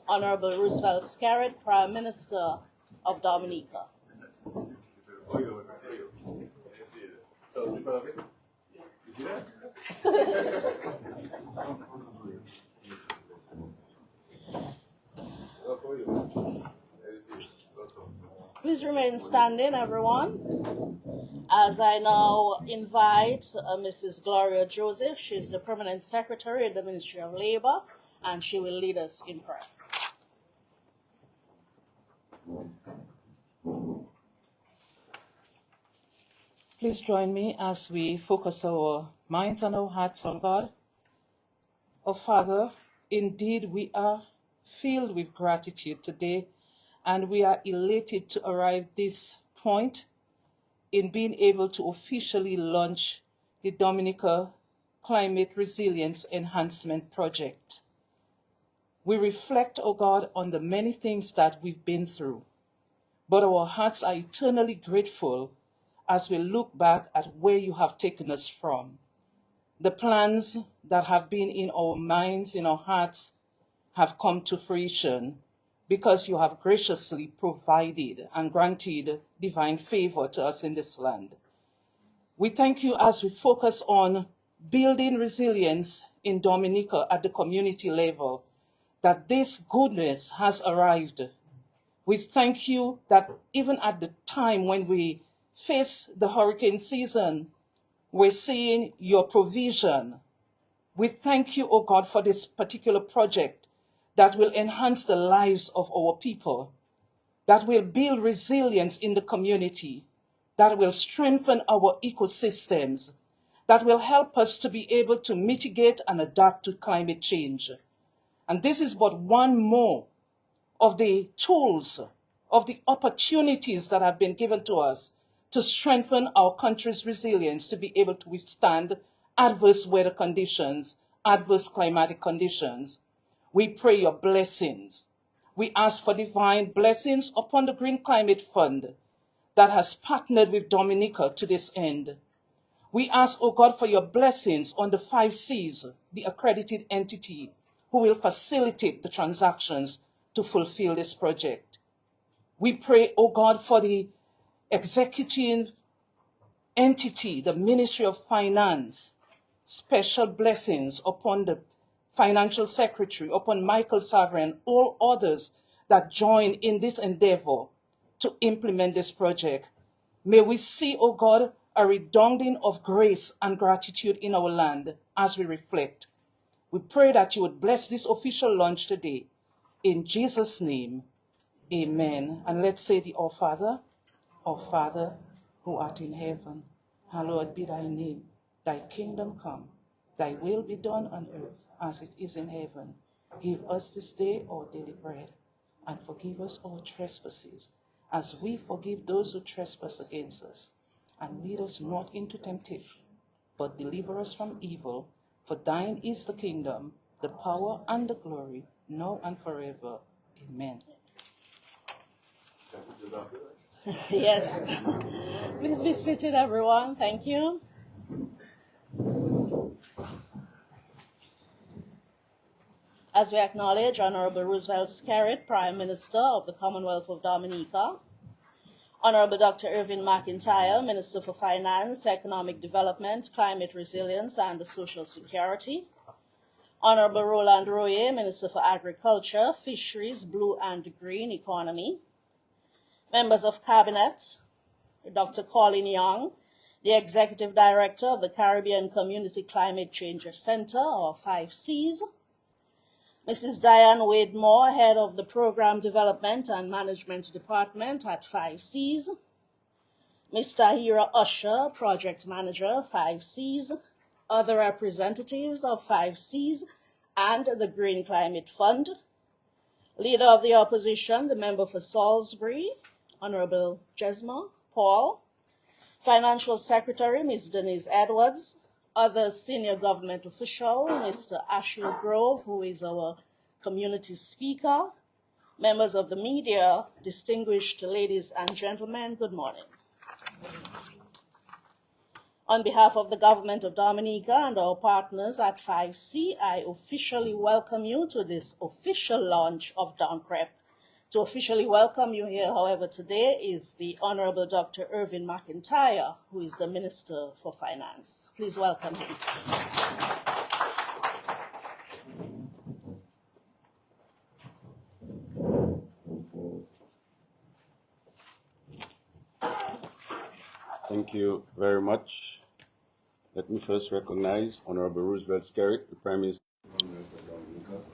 Honorable Roosevelt Skerrit, Prime Minister of Dominica. Please remain standing, everyone, as I now invite Mrs. Gloria Joseph. She's the Permanent Secretary in the Ministry of Labor, and she will lead us in prayer. Please join me as we focus our minds and our hearts on God. Oh, Father, indeed we are filled with gratitude today, and we are elated to arrive this point in being able to officially launch the Dominica Climate Resilience Enhancement Project. We reflect, oh God, on the many things that we've been through, but our hearts are eternally grateful as we look back at where you have taken us from. The plans that have been in our minds, in our hearts, have come to fruition because you have graciously provided and granted divine favor to us in this land. We thank you as we focus on building resilience in Dominica at the community level, that this goodness has arrived. We thank you that even at the time when we face the hurricane season, we're seeing your provision. We thank you, oh God, for this particular project that will enhance the lives of our people, that will build resilience in the community, that will strengthen our ecosystems, that will help us to be able to mitigate and adapt to climate change. And this is but one more of the tools, of the opportunities that have been given to us to strengthen our country's resilience, to be able to withstand adverse weather conditions, adverse climatic conditions. We pray your blessings. We ask for divine blessings upon the Green Climate Fund that has partnered with Dominica to this end. We ask, oh God, for your blessings on the 5 Cs, the accredited entity who will facilitate the transactions to fulfill this project. We pray, oh God, for the executive entity, the Ministry of Finance, special blessings upon the Financial Secretary, upon Michael Sovereign, all others that join in this endeavor to implement this project. May we see, oh God, a redounding of grace and gratitude in our land as we reflect. We pray that you would bless this official launch today. In Jesus' name, amen. And let's say the Our Father, who art in heaven, hallowed be thy name. Thy kingdom come, thy will be done on earth as it is in heaven. Give us this day our daily bread, and forgive us our trespasses, as we forgive those who trespass against us. And lead us not into temptation, but deliver us from evil. For thine is the kingdom, the power, and the glory, now and forever. Amen. Yes. Please be seated, everyone. Thank you. As we acknowledge Honorable Roosevelt Skerrit, Prime Minister of the Commonwealth of Dominica, Honorable Dr. Irvin McIntyre, Minister for Finance, Economic Development, Climate Resilience, and the Social Security, Honorable Roland Royer, Minister for Agriculture, Fisheries, Blue and Green Economy, members of Cabinet, Dr. Colin Young, the Executive Director of the Caribbean Community Climate Change Center, or 5 Cs, Mrs. Diane Wade-Moore, Head of the Program Development and Management Department at 5 Cs, Mr. Hira Usher, Project Manager, 5 Cs, other representatives of 5 Cs and the Green Climate Fund, Leader of the Opposition, the Member for Salisbury, Honorable Jesma Paul, Financial Secretary, Ms. Denise Edwards, other senior government official, Mr. Ashley Grove, who is our community speaker, members of the media, distinguished ladies and gentlemen, good morning. On behalf of the government of Dominica and our partners at 5C, I officially welcome you to this official launch of DOMCREP. To officially welcome you here, however, today is the Honorable Dr. Irvin McIntyre, who is the Minister for Finance. Please welcome him. Thank you very much. Let me first recognize Honorable Roosevelt Skerrit, the Prime Minister of Dominica,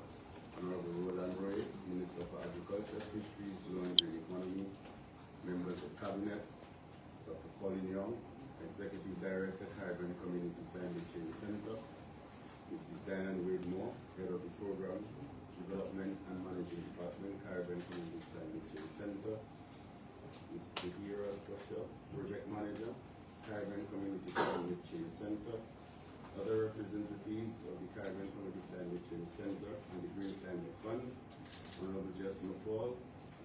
Honorable Roland Roy, Minister for Agriculture, Fisheries, Law and Green Economy, members of Cabinet, Dr. Colin Young, Executive Director, Caribbean Community Climate Change Center, Mrs. Diane Wade-Moore, Head of the Program, Development and Management Department, Caribbean Community Climate Change Center, Mr. Hira Tosha, Project Manager, Caribbean Community Climate Change Center, other representatives of the Caribbean Community Climate Change Center and the Green Climate Fund, Honorable Justin Paul,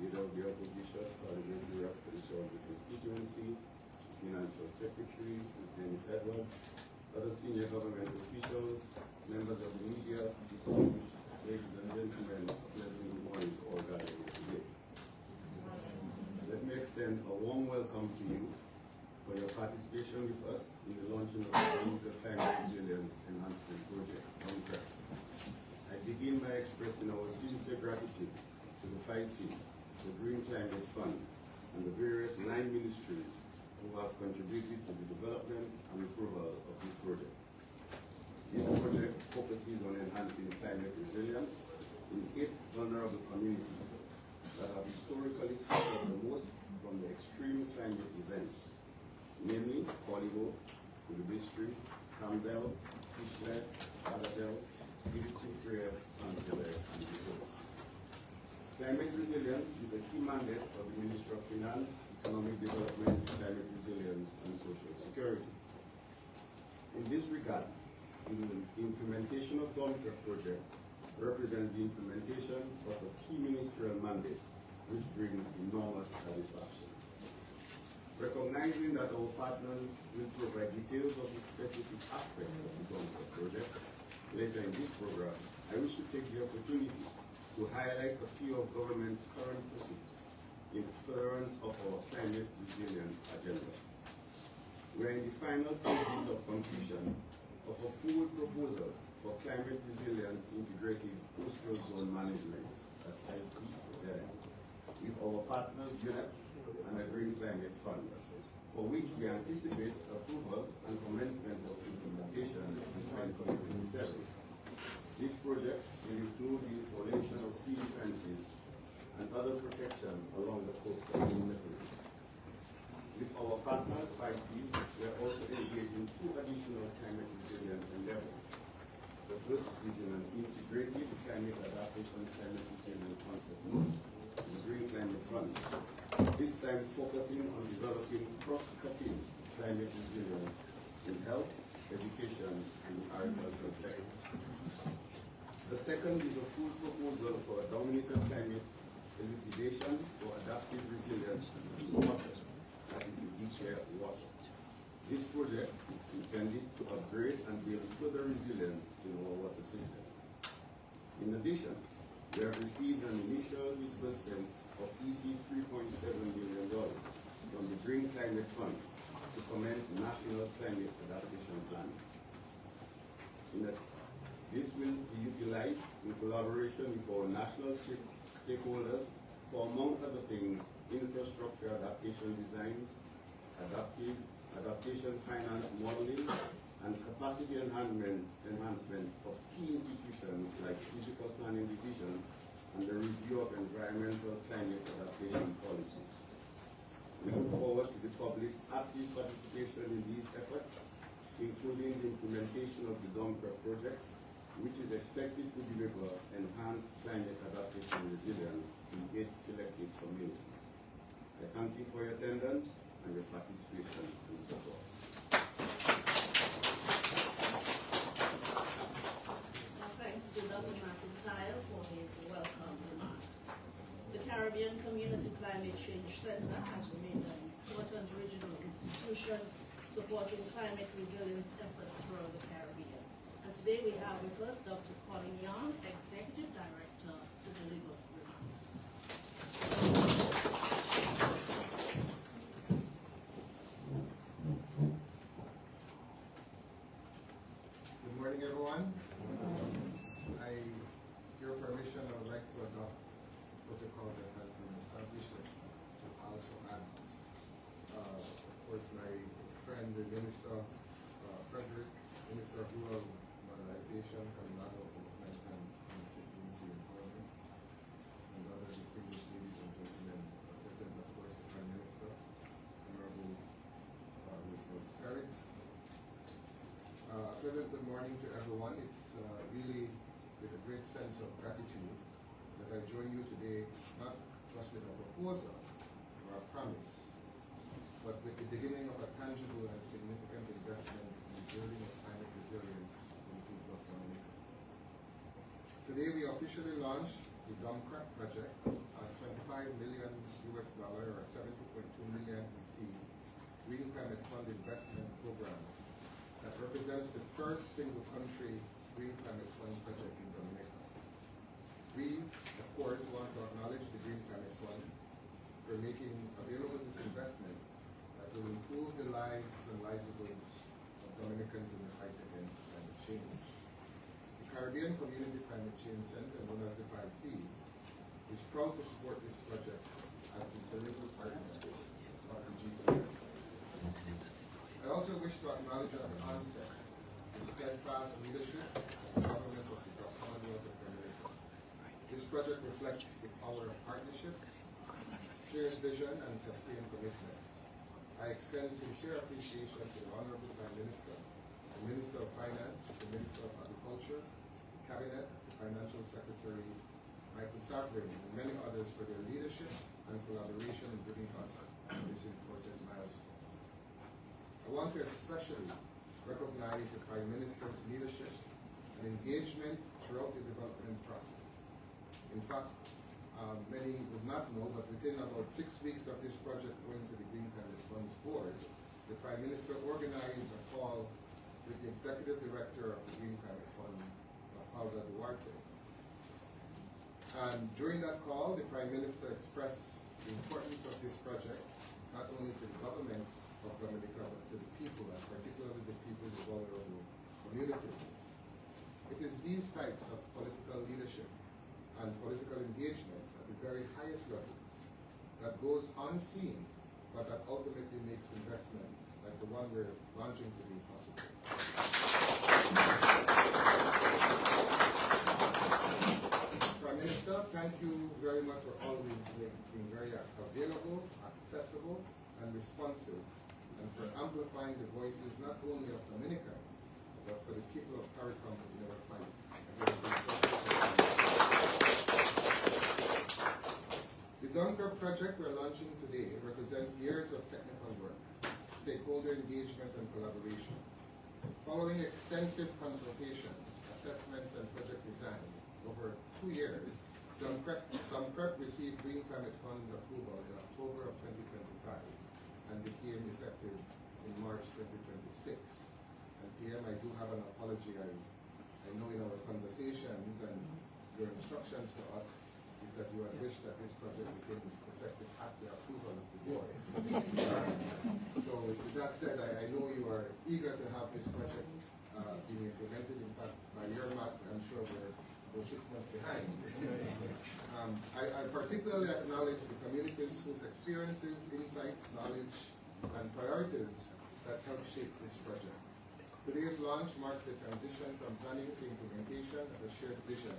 Leader of the Opposition, Parliamentary Rep for the Shelby Constituency, Financial Secretary, Ms. Dennis Edwards, other senior government officials, members of the media, distinguished ladies and gentlemen, pleasant good morning to all gathered here today. Let me extend a warm welcome to you for your participation with us in the launching of the Dominica Climate Resilience Enhancement Project, DOMCREP. I begin by expressing our sincere gratitude to the 5Cs, the Green Climate Fund, and the various 9 ministries who have contributed to the development and approval of this project. This project focuses on enhancing climate resilience in 8 vulnerable communities that have historically suffered the most from the extreme climate events, namely Poligo, Kulubistri, Campbell, Fishlet, Bagatelle, Gidisufrere, Saint-Hilaire, and Brazil. Climate resilience is a key mandate of the Ministry of Finance, Economic Development, Climate Resilience, and Social Security. In this regard, the implementation of DOMCREP projects represents the implementation of a key ministerial mandate, which brings enormous satisfaction. Recognizing that our partners will provide details of the specific aspects of the DOMCREP project later in this program, I wish to take the opportunity to highlight a few of government's current pursuits in furtherance of our climate resilience agenda. We are in the final stages of completion of a full proposal for climate resilience integrated coastal zone management, as ICZM, with our partners UNEP and the Green Climate Fund, for which we anticipate approval and commencement of implementation in 2027. This project will include the installation of sea defenses and other protection along the coastal sectors. With our partners, 5Cs, we are also engaged in 2 additional climate resilience endeavors. The first is in an integrated climate adaptation climate resilience concept note, the Green Climate Fund, this time focusing on developing cross-cutting climate resilience in health, education, and the agricultural sector. The second is a full proposal for a Dominican climate elucidation for adaptive resilience in water, that is the deep water. This project is intended to upgrade and build further resilience in our water systems. In addition, we have received an initial disbursement of EC $3.7 million from the Green Climate Fund to commence National Climate Adaptation Plan. This will be utilized in collaboration with our national stakeholders for, among other things, infrastructure adaptation designs, adaptation finance modeling, and capacity enhancement of key institutions like Physical Planning Division and the review of environmental climate adaptation policies. We look forward to the public's active participation in these efforts, including the implementation of the DOMCREP project, which is expected to deliver enhanced climate adaptation resilience in 8 selected communities. I thank you for your attendance and your participation and support. Thanks to Dr. McIntyre for his welcome remarks. The Caribbean Community Climate Change Center has remained an important regional institution supporting climate resilience efforts throughout the Caribbean. And today we have with us Dr. Colin Young, Executive Director, to deliver remarks. Good morning, everyone. Your permission, I would like to adopt protocol that has been established to also add, of course, my friend, the Minister, Frederick, Minister of Rural Modernization, Coronado Development and Constituency Empowerment, and other distinguished ladies and gentlemen, present, of course, the Prime Minister, Honorable Roosevelt Skerrit. Pleasant good morning to everyone. It's really with a great sense of gratitude that I join you today, not just with a proposal or a promise, but with the beginning of a tangible and significant investment in building of climate resilience in the people of Dominica. Today we officially launched the DOMCREP project, a $25 million US or 70.2 million EC Green Climate Fund investment program that represents the first single country Green Climate Fund project in Dominica. We, of course, want to acknowledge the Green Climate Fund for making available this investment that will improve the lives and livelihoods of Dominicans in the fight against climate change. The Caribbean Community Climate Change Center, known as the 5Cs, is proud to support this project as the delivery partner of the GCF. I also wish to acknowledge at the onset the steadfast leadership and government of the Commonwealth of Dominica. This project reflects the power of partnership, shared vision, and sustained commitment. I extend sincere appreciation to the Honorable Prime Minister, the Minister of Finance, the Minister of Agriculture, the Cabinet, the Financial Secretary, Michael Savrin, and many others for their leadership and collaboration in bringing us this important milestone. I want to especially recognize the Prime Minister's leadership and engagement throughout the development process. In fact, many would not know, but within about 6 weeks of this project going to the Green Climate Funds Board, the Prime Minister organized a call with the Executive Director of the Green Climate Fund, Falda Duarte. And during that call, the Prime Minister expressed the importance of this project, not only to the government of Dominica, but to the people, and particularly the people in the vulnerable communities. It is these types of political leadership and political engagements at the very highest levels that goes unseen, but that ultimately makes investments like the one we're launching today possible. Prime Minister, thank you very much for always being very available, accessible, and responsive, and for amplifying the voices not only of Dominicans, but for the people of CARICOM in our fight. The DOMCREP project we're launching today represents years of technical work, stakeholder engagement, and collaboration. Following extensive consultations, assessments, and project design over 2 years, DOMCREP received Green Climate Fund approval in October of 2025 and became effective in March 2026. And PM, I do have an apology. I know in our conversations and your instructions to us is that you had wished that this project became effective at the approval of the board. So with that said, I know you are eager to have this project being implemented. In fact, by your math, I'm sure we're about 6 months behind. I particularly acknowledge the communities whose experiences, insights, knowledge, and priorities that help shape this project. Today's launch marks the transition from planning to implementation of a shared vision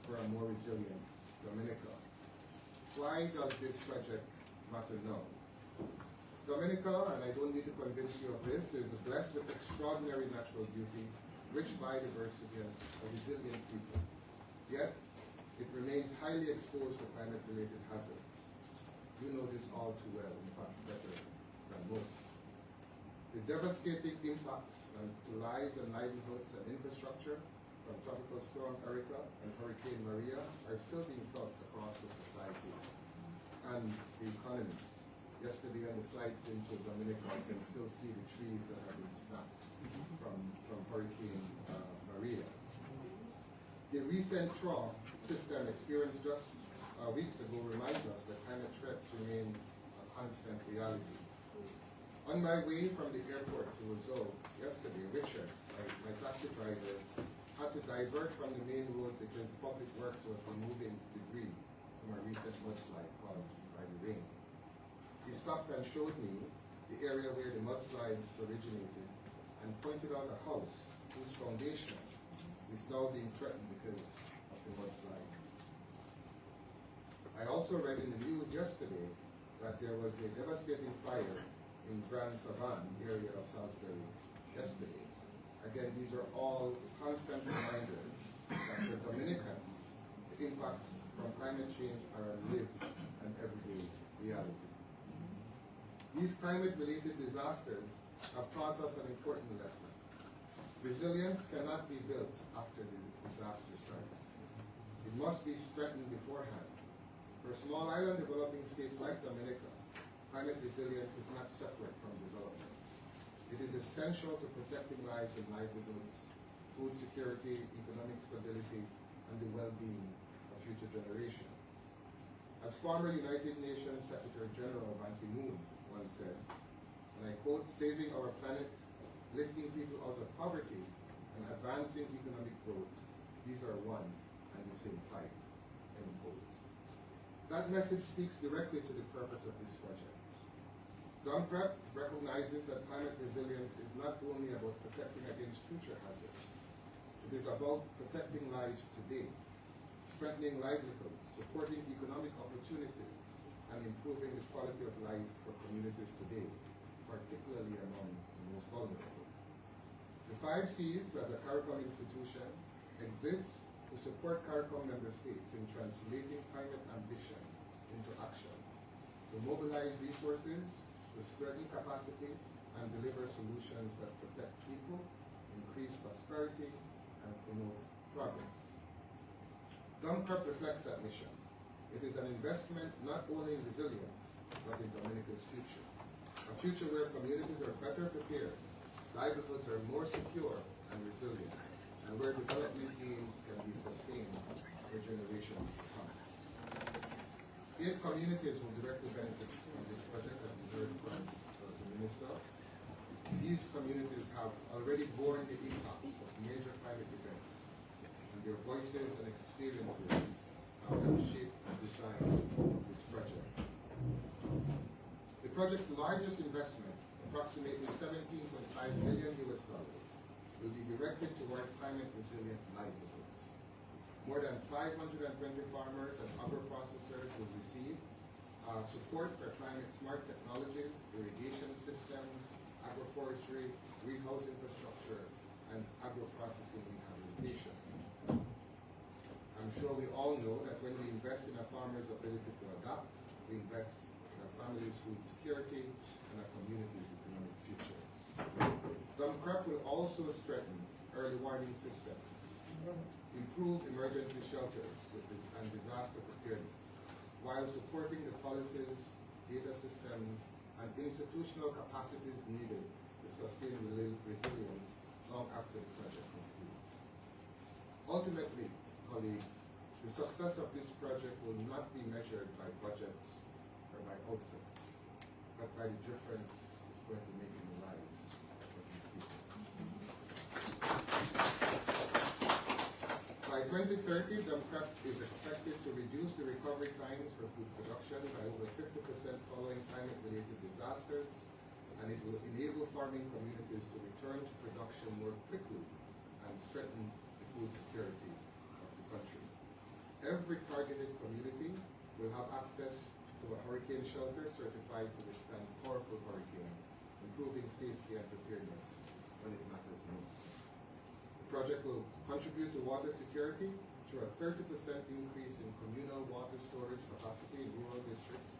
for a more resilient Dominica. Why does this project matter now? Dominica, and I don't need to convince you of this, is blessed with extraordinary natural beauty, rich biodiversity, and a resilient people. Yet, it remains highly exposed to climate-related hazards. You know this all too well, in fact, better than most. The devastating impacts on lives and livelihoods and infrastructure from Tropical Storm Erika and Hurricane Maria are still being felt across the society and the economy. Yesterday on the flight into Dominica, I can still see the trees that have been snapped from Hurricane Maria. The recent trough system experienced just weeks ago reminds us that climate threats remain a constant reality. On my way from the airport to Roosevelt yesterday, Richard, my taxi driver, had to divert from the main road because public works was removing debris from a recent mudslide caused by the rain. He stopped and showed me the area where the mudslides originated and pointed out a house whose foundation is now being threatened because of the mudslides. I also read in the news yesterday that there was a devastating fire in Grand Savan area of Salisbury yesterday. Again, these are all constant reminders that for Dominicans, the impacts from climate change are a lived and everyday reality. These climate-related disasters have taught us an important lesson. Resilience cannot be built after the disaster strikes. It must be strengthened beforehand. For small island developing states like Dominica, climate resilience is not separate from development. It is essential to protecting lives and livelihoods, food security, economic stability, and the well-being of future generations. As former United Nations Secretary General Ban Ki-moon once said, and I quote, "Saving our planet, lifting people out of poverty, and advancing economic growth, these are one and the same fight," end quote. That message speaks directly to the purpose of this project. DOMCREP recognizes that climate resilience is not only about protecting against future hazards. It is about protecting lives today, strengthening livelihoods, supporting economic opportunities, and improving the quality of life for communities today, particularly among the most vulnerable. The 5 Cs as a CARICOM institution exists to support CARICOM member states in translating climate ambition into action, to mobilize resources, to strengthen capacity, and deliver solutions that protect people, increase prosperity, and promote progress. DOMCREP reflects that mission. It is an investment not only in resilience, but in Dominica's future. A future where communities are better prepared, livelihoods are more secure and resilient, and where development gains can be sustained for generations to come. 8 communities will directly benefit from this project, as you heard from the Minister. These communities have already borne the impacts of major climate events, and their voices and experiences have helped shape the design of this project. The project's largest investment, approximately $17.5 million, will be directed toward climate resilient livelihoods. More than 520 farmers and agro-processors will receive support for climate-smart technologies, irrigation systems, agroforestry, greenhouse infrastructure, and agro-processing rehabilitation. I'm sure we all know that when we invest in a farmer's ability to adapt, we invest in a family's food security and a community's economic future. DOMCREP will also strengthen early warning systems, improve emergency shelters and disaster preparedness, while supporting the policies, data systems, and institutional capacities needed to sustain resilience long after the project concludes. Ultimately, colleagues, the success of this project will not be measured by budgets or by outputs, but by the difference it's going to make in the lives of these people. By 2030, DOMCREP is expected to reduce the recovery times for food production by over 50% following climate-related disasters, and it will enable farming communities to return to production more quickly and strengthen the food security of the country. Every targeted community will have access to a hurricane shelter certified to withstand powerful hurricanes, improving safety and preparedness when it matters most. The project will contribute to water security through a 30% increase in communal water storage capacity in rural districts,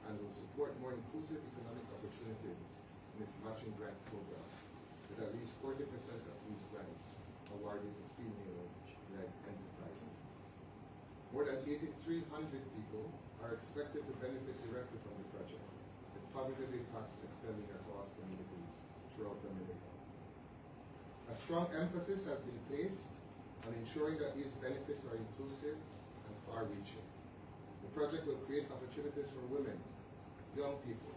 and will support more inclusive economic opportunities in its matching grant program, with at least 40% of these grants awarded to female-led enterprises. More than 8,300 people are expected to benefit directly from the project, with positive impacts extending across communities throughout Dominica. A strong emphasis has been placed on ensuring that these benefits are inclusive and far-reaching. The project will create opportunities for women, young people,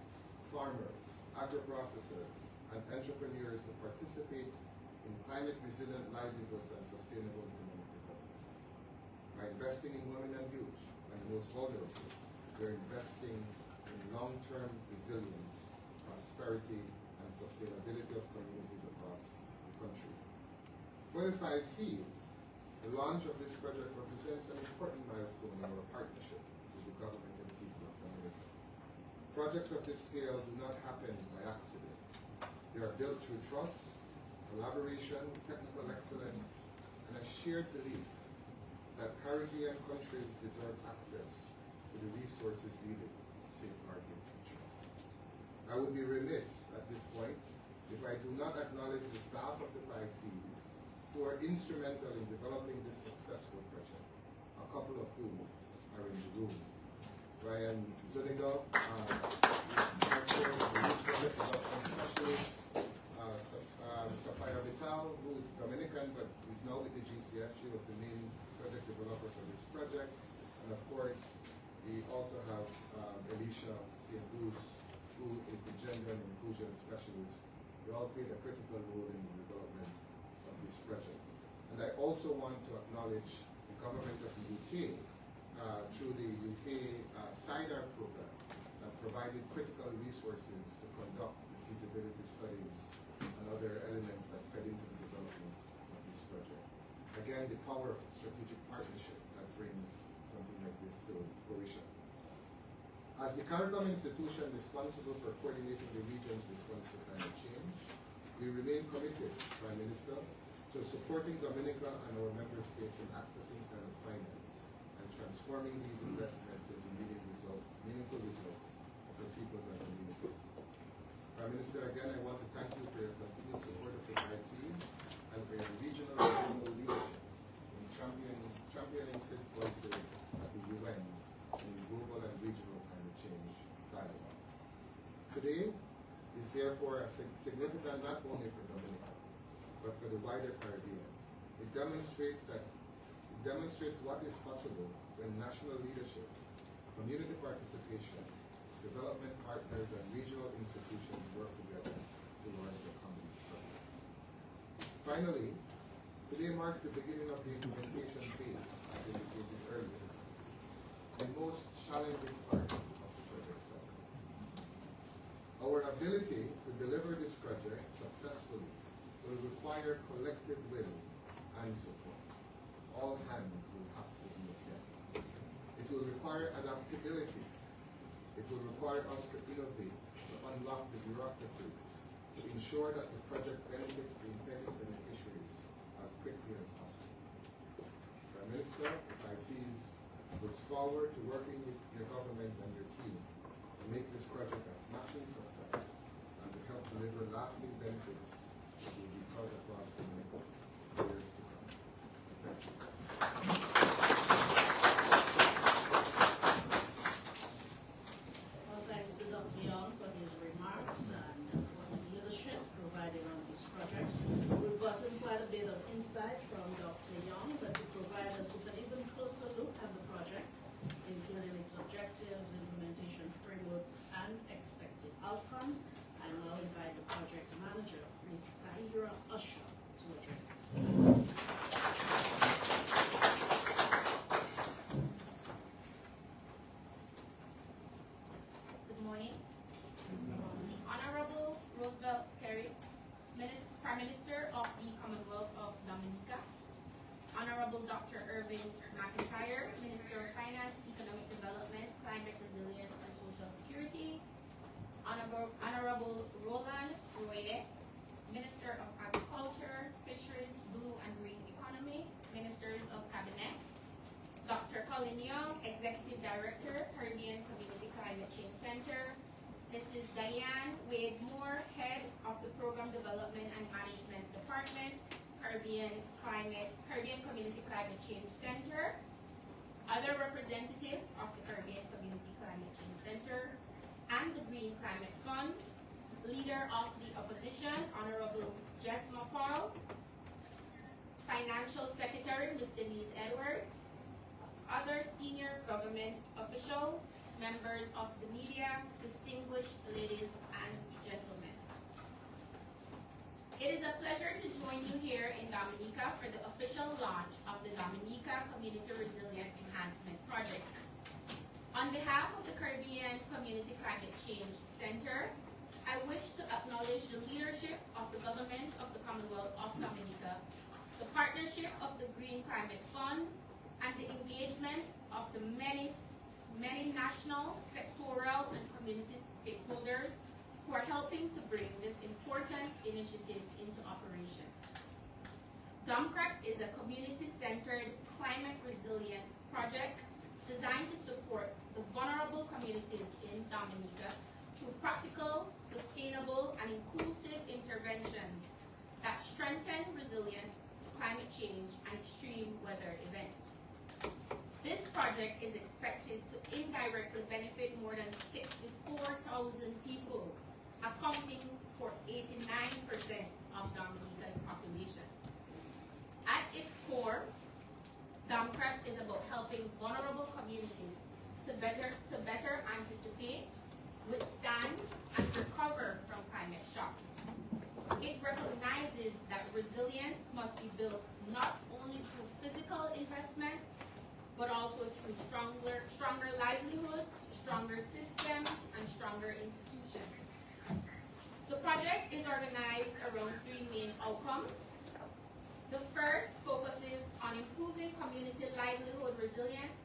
farmers, agro-processors, and entrepreneurs to participate in climate-resilient livelihoods and sustainable economic development. By investing in women and youth, and the most vulnerable, we're investing in long-term resilience, prosperity, and sustainability of communities across the country. For the 5 Cs, the launch of this project represents an important milestone in our partnership with the government and people of Dominica. Projects of this scale do not happen by accident. They are built through trust, collaboration, technical excellence, and a shared belief that Caribbean countries deserve access to the resources needed to safeguard their future. I would be remiss at this point if I do not acknowledge the staff of the 5 Cs who are instrumental in developing this successful project, a couple of whom are in the room. Ryan Zuniga, Director of the Youth Project Development Specialist, Safaya Vital, who is Dominican but is now with the GCF. She was the main project developer for this project. And of course, we also have Alicia St. Bruce, who is the Gender and Inclusion Specialist. They all played a critical role in the development of this project. And I also want to acknowledge the government of the UK through the UK SIDAR program that provided critical resources to conduct the feasibility studies and other elements that fed into the development of this project. Again, the power of strategic partnership that brings something like this to fruition. As the CARICOM institution responsible for coordinating the region's response to climate change, we remain committed, Prime Minister, to supporting Dominica and our member states in accessing climate finance and transforming these investments into meaningful results for peoples and communities. Prime Minister, again, I want to thank you for your continued support of the 5 Cs and for your regional and global leadership in championing 6 voices at the UN in global and regional climate change dialogue. Today is therefore significant not only for Dominica, but for the wider Caribbean. It demonstrates what is possible when national leadership, community participation, development partners, and regional institutions work together towards a common purpose. Finally, today marks the beginning of the implementation phase, as indicated earlier, the most challenging part of the project cycle. Our ability to deliver this project successfully will require collective will and support. All hands will have to be together. It will require adaptability. It will require us to innovate, to unlock the bureaucracies, to ensure that the project benefits the intended beneficiaries as quickly as possible. Prime Minister, the 5 Cs looks forward to working with your government and your team to make this project a smashing success and to help deliver lasting benefits that will be felt across the Dominica for years to come. Thank you. Well, thanks to Dr. Young for his remarks and for his leadership provided on this project. We've gotten quite a bit of insight from Dr. Young, but to provide us with an even closer look at the project, including its objectives, implementation framework, and expected outcomes, I now invite the project manager, Ms. Tahira Usher, to address us. Good morning. The Honorable Roosevelt Skerrit, Prime Minister of the Commonwealth of Dominica. Honorable Dr. Irvin McIntyre, Minister of Finance, Economic Development, Climate Resilience, and Social Security. Honorable Roland Royer, Minister of Agriculture, Fisheries, Blue and Green Economy, Ministers of Cabinet. Dr. Colin Young, Executive Director, Caribbean Community Climate Change Center. Mrs. Diane Wade Moore, Head of the Program Development and Management Department, Caribbean Community Climate Change Center. Other representatives of the Caribbean Community Climate Change Center and the Green Green Climate Fund, Leader of the Opposition, Honorable Jess McCall, Financial Secretary, Mr. Denise Edwards, other senior government officials, members of the media, distinguished ladies and gentlemen. It is a pleasure to join you here in Dominica for the official launch of the Dominica Community Resilient Enhancement Project. On behalf of the Caribbean Community Climate Change Center, I wish to acknowledge the leadership of the government of the Commonwealth of Dominica, the partnership of the Green Climate Fund, and the engagement of the many national, sectoral, and community stakeholders who are helping to bring this important initiative into operation. DOMCREP is a community-centered, climate-resilient project designed to support the vulnerable communities in Dominica through practical, sustainable, and inclusive interventions that strengthen resilience to climate change and extreme weather events. This project is expected to indirectly benefit more than 64,000 people, accounting for 89% of Dominica's population. At its core, DOMCREP is about helping vulnerable communities to better anticipate, withstand, and recover from climate shocks. It recognizes that resilience must be built not only through physical investments, but also through stronger livelihoods, stronger systems, and stronger institutions. The project is organized around three main outcomes. The first focuses on improving community livelihood resilience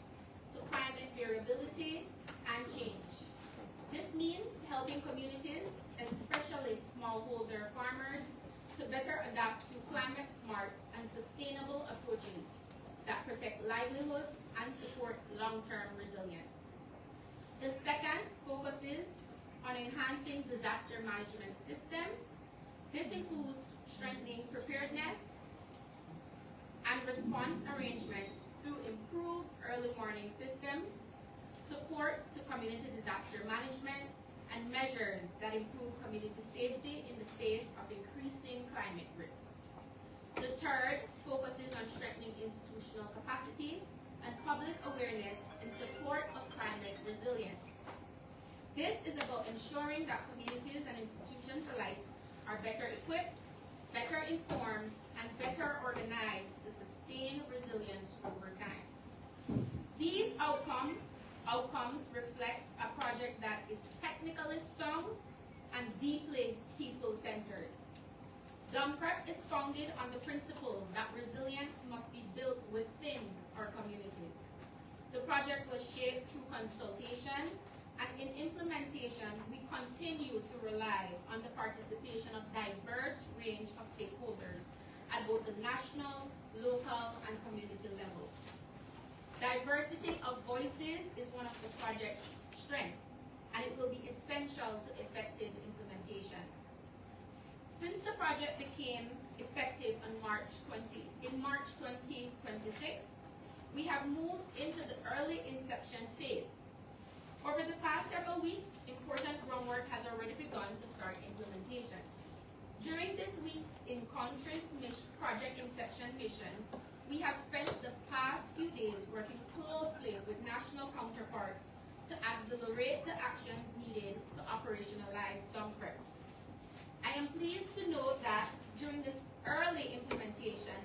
to climate variability and change. This means helping communities, especially smallholder farmers, to better adapt to climate-smart and sustainable approaches that protect livelihoods and support long-term resilience. The second focuses on enhancing disaster management systems. This includes strengthening preparedness and response arrangements through improved early warning systems, support to community disaster management, and measures that improve community safety in the face of increasing climate risks. The third focuses on strengthening institutional capacity and public awareness in support of climate resilience. This is about ensuring that communities and institutions alike are better equipped, better informed, and better organized to sustain resilience over time. These outcomes reflect a project that is technically sound and deeply people-centered. DOMCREP is founded on the principle that resilience must be built within our communities. The project was shaped through consultation, and in implementation, we continue to rely on the participation of diverse range of stakeholders at both the national, local, and community levels. Diversity of voices is one of the project's strengths, and it will be essential to effective implementation. Since the project became effective in March 2026, we have moved into the early inception phase. Over the past several weeks, important groundwork has already begun to start implementation. During this week's in-country project inception mission, we have spent the past few days working closely with national counterparts to accelerate the actions needed to operationalize DOMCREP. I am pleased to note that during this early implementation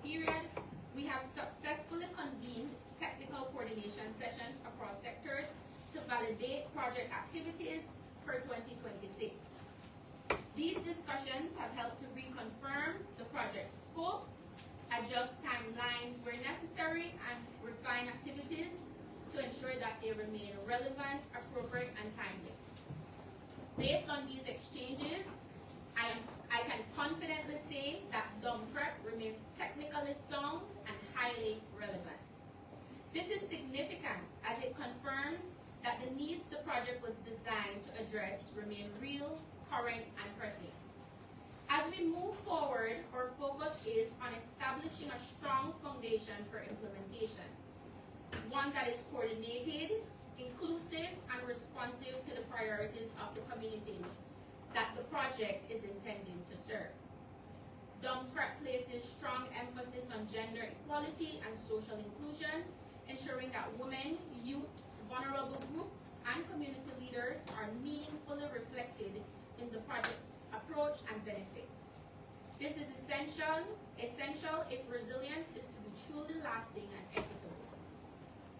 period, we have successfully convened technical coordination sessions across sectors to validate project activities for 2026. These discussions have helped to reconfirm the project scope, adjust timelines where necessary, and refine activities to ensure that they remain relevant, appropriate, and timely. Based on these exchanges, I can confidently say that DOMCREP remains technically sound and highly relevant. This is significant as it confirms that the needs the project was designed to address remain real, current, and pressing. As we move forward, our focus is on establishing a strong foundation for implementation, one that is coordinated, inclusive, and responsive to the priorities priorities of the communities that the project is intended to serve. DOMCREP places strong emphasis on gender equality and social inclusion, ensuring that women, youth, vulnerable groups, and community leaders are meaningfully reflected in the project's approach and benefits. This is essential if resilience is to be truly lasting and equitable.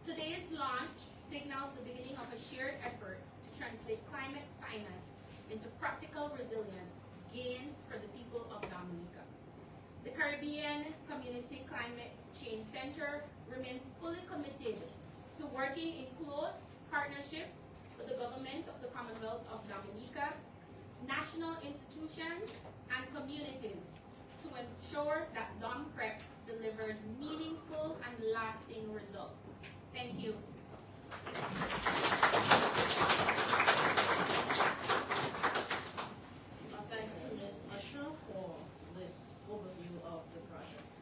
Today's launch signals the beginning of a shared effort to translate climate finance into practical resilience gains for the people of Dominica. The Caribbean Community Climate Change Center remains fully committed to working in close partnership with the government of the Commonwealth of Dominica, national institutions, and communities to ensure that DOMCREP delivers meaningful and lasting results. Thank you. Thanks to Ms. Usher for this overview of the project.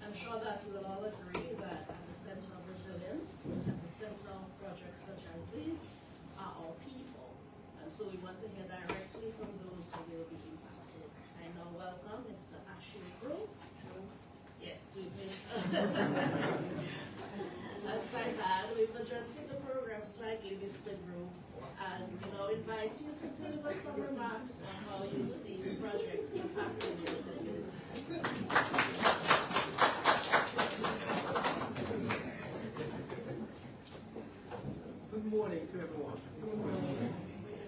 I'm sure that you will all agree that at the center of resilience, at the center of projects such as these, are our people. And so we want to hear directly from those who will be impacted. I now welcome Mr. Ashley Brew. Yes, we've been, that's my bad. We've adjusted the program slightly, Mr. Brew, and invite you to deliver some remarks on how you see the project impacting your community. Good morning to everyone. Good morning.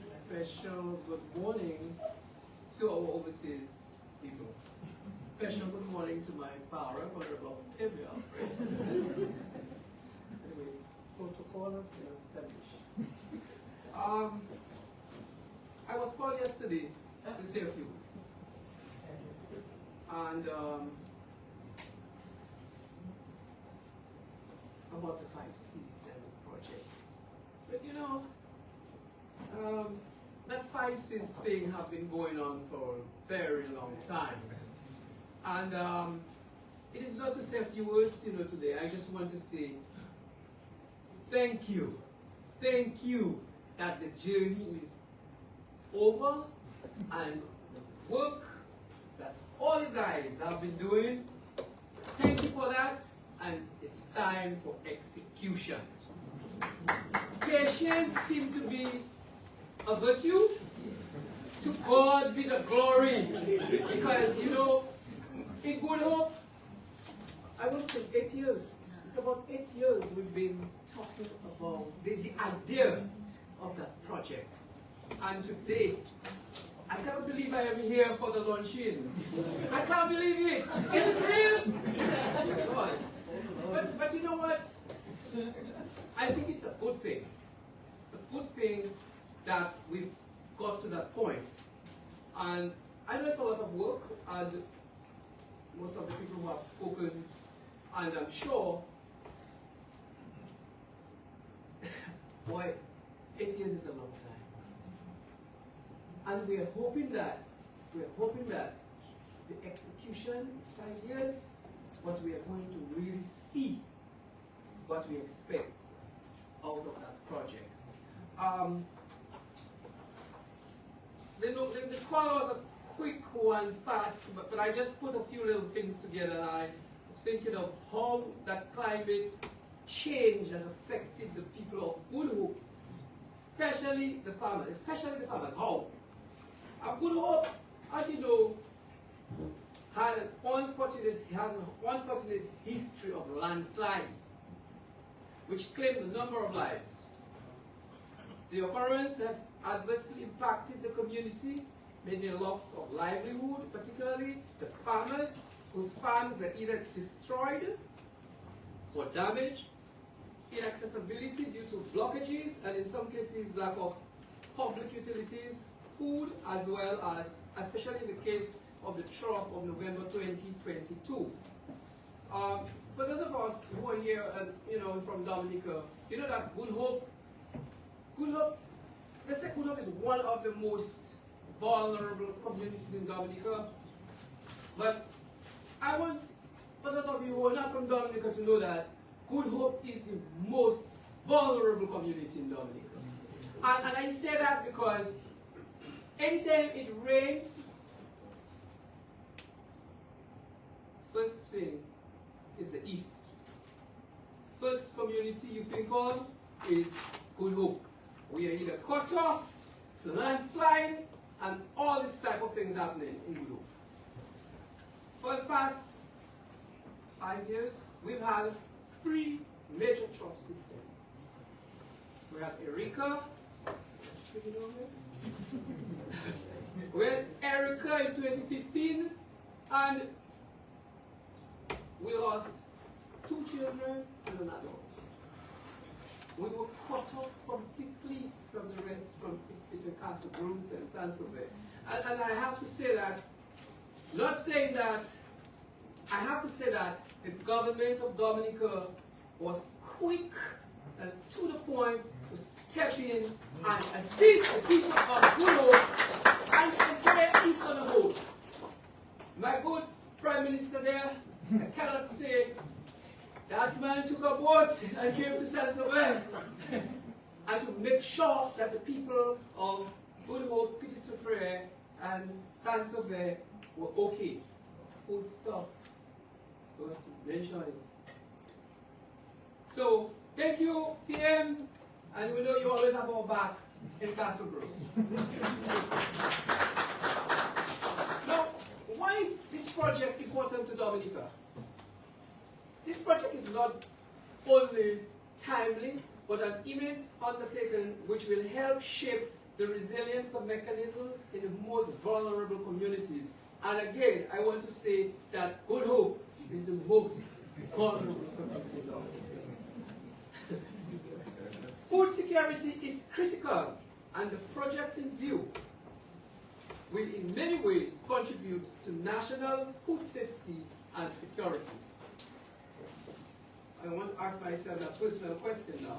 Special good morning to our overseas people. Special good morning to my power, Honorable Octavia. Anyway, protocol has been established. I was called yesterday to say a few words. And about the 5Cs and the project. But that 5Cs thing have been going on for a very long time. And it is not to say a few words, today. I just want to say thank you. Thank you that the journey is over and the work that all you guys have been doing. Thank you for that. And it's time for execution. Patience seems to be a virtue. To God be the glory. Because, in Good Hope, I worked for 8 years. It's about 8 years we've been talking about the idea of that project. And today, I can't believe I am here for the launching. I can't believe it. Is it real? It's not. But you know what? I think it's a good thing. It's a good thing that we've got to that point. And I know it's a lot of work, and most of the people who have spoken, and I'm sure, boy, 8 years is a long time. And we're hoping that the execution is 5 years, but we are going to really see what we expect out of that project. The call was a quick one, fast, but I just put a few little things together, and I was thinking of how that climate change has affected the people of Good Hope, especially the farmers. How? Good Hope, as you know, has an unfortunate history of landslides, which claim the number of lives. The occurrence has adversely impacted the community, many loss of livelihood, particularly the farmers whose farms are either destroyed or damaged, inaccessibility due to blockages, and in some cases lack of public utilities, food, as well as, especially in the case of the trough of November 2022. For those of us who are here and from Dominica, you know that Good Hope, let's say Good Hope is one of the most vulnerable communities in Dominica. But I want, for those of you who are not from Dominica, to know that Good Hope is the most vulnerable community in Dominica. And I say that because anytime it rains, first thing is the east. First community you think of is Good Hope. We are either cut off, it's a landslide, and all this type of things happening in Good Hope. For the past 5 years, we've had 3 major trough systems. We have Erika. We had Erika in 2015, and we lost 2 children and an adult. We were cut off completely from the rest, from between Castle Bruce and Sansovay. And I have to say that, not saying that, I have to say that the government of Dominica was quick and to the point to step in and assist the people of Good Hope and the entire East on the whole. My good Prime Minister there, I cannot say that man took a boat and came to Sansovay and to make sure that the people of Good Hope, Petite and Sansovay were okay. Food stuff. Got to mention it. So, thank you, PM, and we know you always have our back in Castle Bruce. Now, why is this project important to Dominica? This project is not only timely, but an immense undertaking which will help shape the resilience of mechanisms in the most vulnerable communities. And again, I want to say that Good Hope is the most vulnerable community in Dominica. Food security is critical, and the project in view will in many ways contribute to national food safety and security. I want to ask myself a personal question now.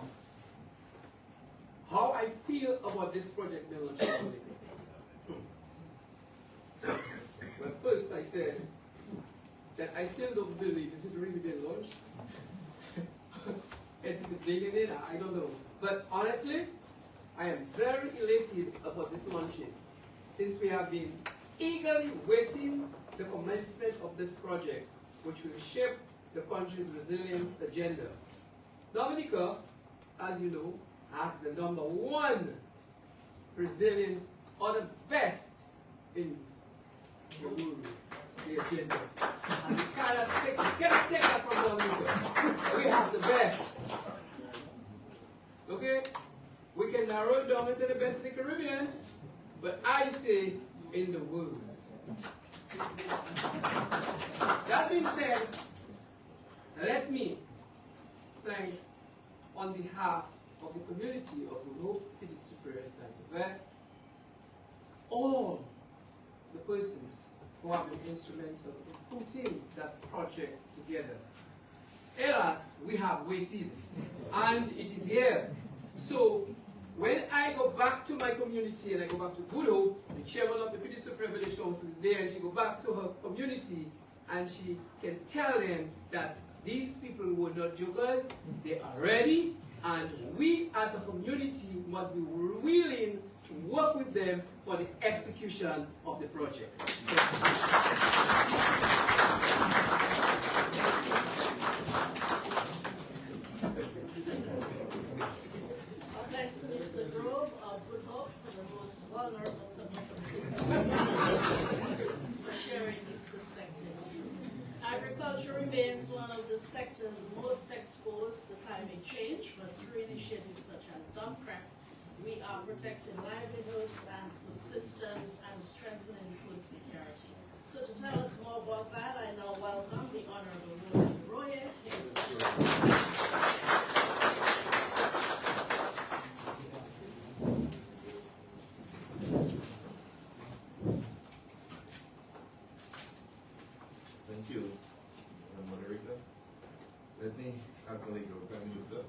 How I feel about this project being launched. Well, first I said that I still don't believe, is it really been launched? Is it the beginning? I don't know. But honestly, I am very elated about this launching, since we have been eagerly waiting the commencement of this project, which will shape the country's resilience agenda. Dominica, as you know, has the #1 resilience, or the best in the world, the agenda. And you cannot take that from Dominica. We have the best. Okay? We can narrow it down and say the best in the Caribbean, but I say in the world. That being said, let me thank, on behalf of the community of Good Hope, Petite Superior and Sansovay, all the persons who have been instrumental in putting that project together. Alas, we have waited, and it is here. So, when I go back to my community and I go back to Good Hope, the chairman of the Petite Superior Village Council is there, and she go back to her community and she can tell them that these people were not jokers, they are ready, and we as a community must be willing to work with them for the execution of the project. Thanks to Mr. Grove of Good Hope for the most vulnerable community for sharing his perspectives. Agriculture remains one of the sectors most exposed to climate change, but through initiatives such as DOMCREP, we are protecting livelihoods and food systems and strengthening food security. So to tell us more about that, I now welcome the Honorable Royer. Thank you, Moderator. Let me acknowledge our Prime Minister,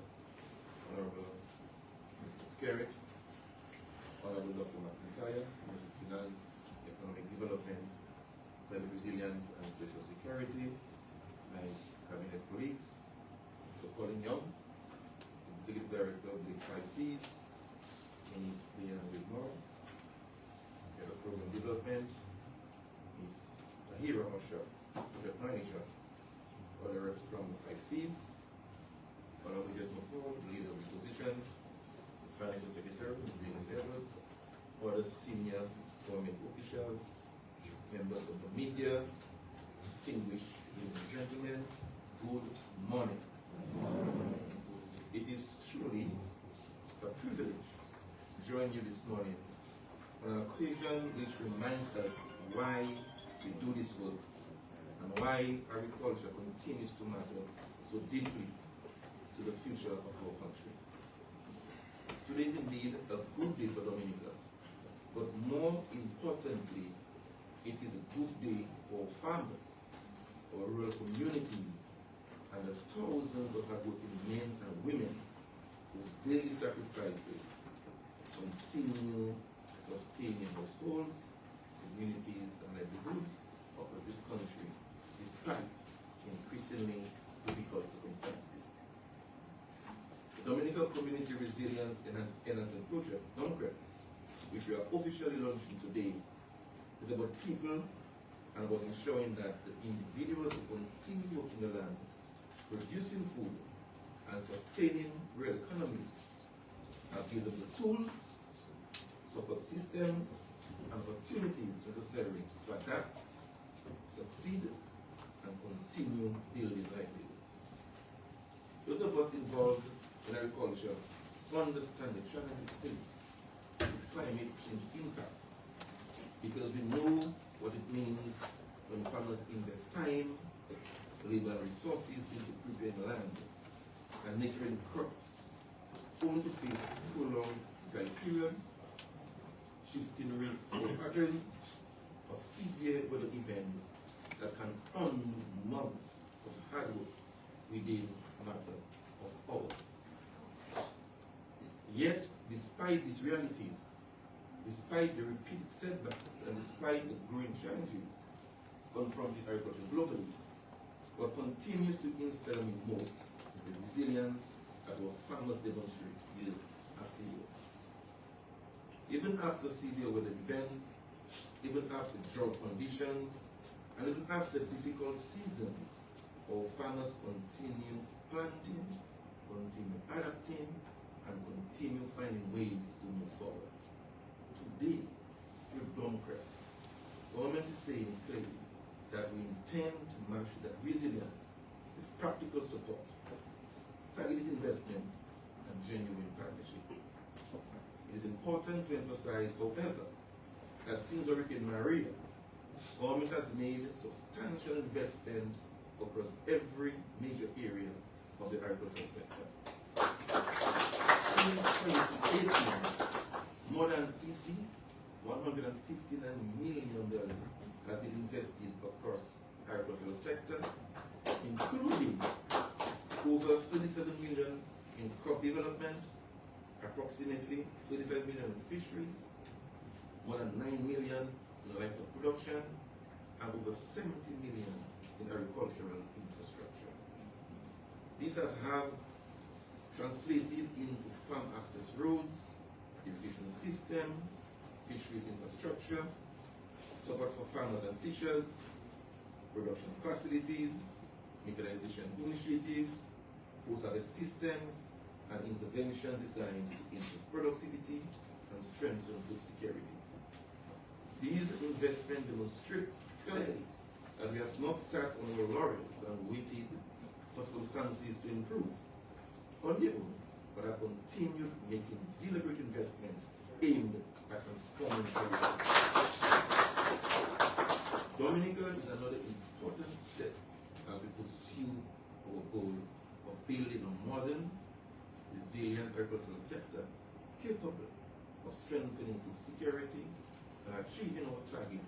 Honorable Skerrit, Honorable Dr. McIntyre, Minister of Finance, Economic Development, Climate Resilience and Social Security, my Cabinet colleagues, Dr. Colin Young, Executive Director of the 5Cs, Ms. Leanne Whitmore. Head of Program Development, Ms. Tahira Osher, Project Manager. Other reps from the 5 Cs, Honorable Judge McCall, leader of the position, Financial Secretary, Venus Evans, other senior government officials, members of the media, distinguished ladies and gentlemen, good morning. It is truly a privilege to join you this morning on an occasion which reminds us why we do this work and why agriculture continues to matter so deeply to the future of our country. Today is indeed a good day for Dominica, but more importantly, it is a good day for farmers, for rural communities, and the thousands of hardworking men and women whose daily sacrifices continue sustaining households, communities, and livelihoods of this country despite increasingly difficult circumstances. The Dominican Community Resilience Enhancement Project, DOMCREP, which we are officially launching today, is about people and about ensuring that the individuals who continue working the land, producing food, and sustaining real economies are given the tools, support systems, and opportunities necessary to adapt, succeed, and continue building livelihoods. Those of us involved in agriculture understand the challenges faced with climate change impacts because we know what it means when farmers invest time, labor, and resources into preparing land and nurturing crops, only to face prolonged dry periods, shifting rainfall patterns, or severe weather events that can undo months of hard work within a matter of hours. Yet, despite these realities, despite the repeated setbacks, and despite the growing challenges confronting agriculture globally, what continues to inspire me most is the resilience that our farmers demonstrate year after year. Even after severe weather events, even after drought conditions, and even after difficult seasons, our farmers continue planting, continue adapting, and continue finding ways to move forward. Today, through DOMCREP, government is saying clearly that we intend to match that resilience with practical support, targeted investment, and genuine partnership. It is important to emphasize, however, that since Hurricane Maria, government has made substantial investment across every major area of the agricultural sector. Since 2018, more than easy $159 million has been invested across the agricultural sector, including over $37 million in crop development, approximately $35 million in fisheries, more than $9 million in livestock production, and over $70 million in agricultural infrastructure. This has translated into farm access roads, irrigation system, fisheries infrastructure, support for farmers and fishers, production facilities, mechanization initiatives, post-harvest systems, and interventions designed to improve productivity and strengthen food security. These investments demonstrate clearly that we have not sat on our laurels and waited for circumstances to improve on their own, but have continued making deliberate investment aimed at transforming agriculture. Dominica is another important step as we pursue our goal of building a modern, resilient agricultural sector capable of strengthening food security and achieving our target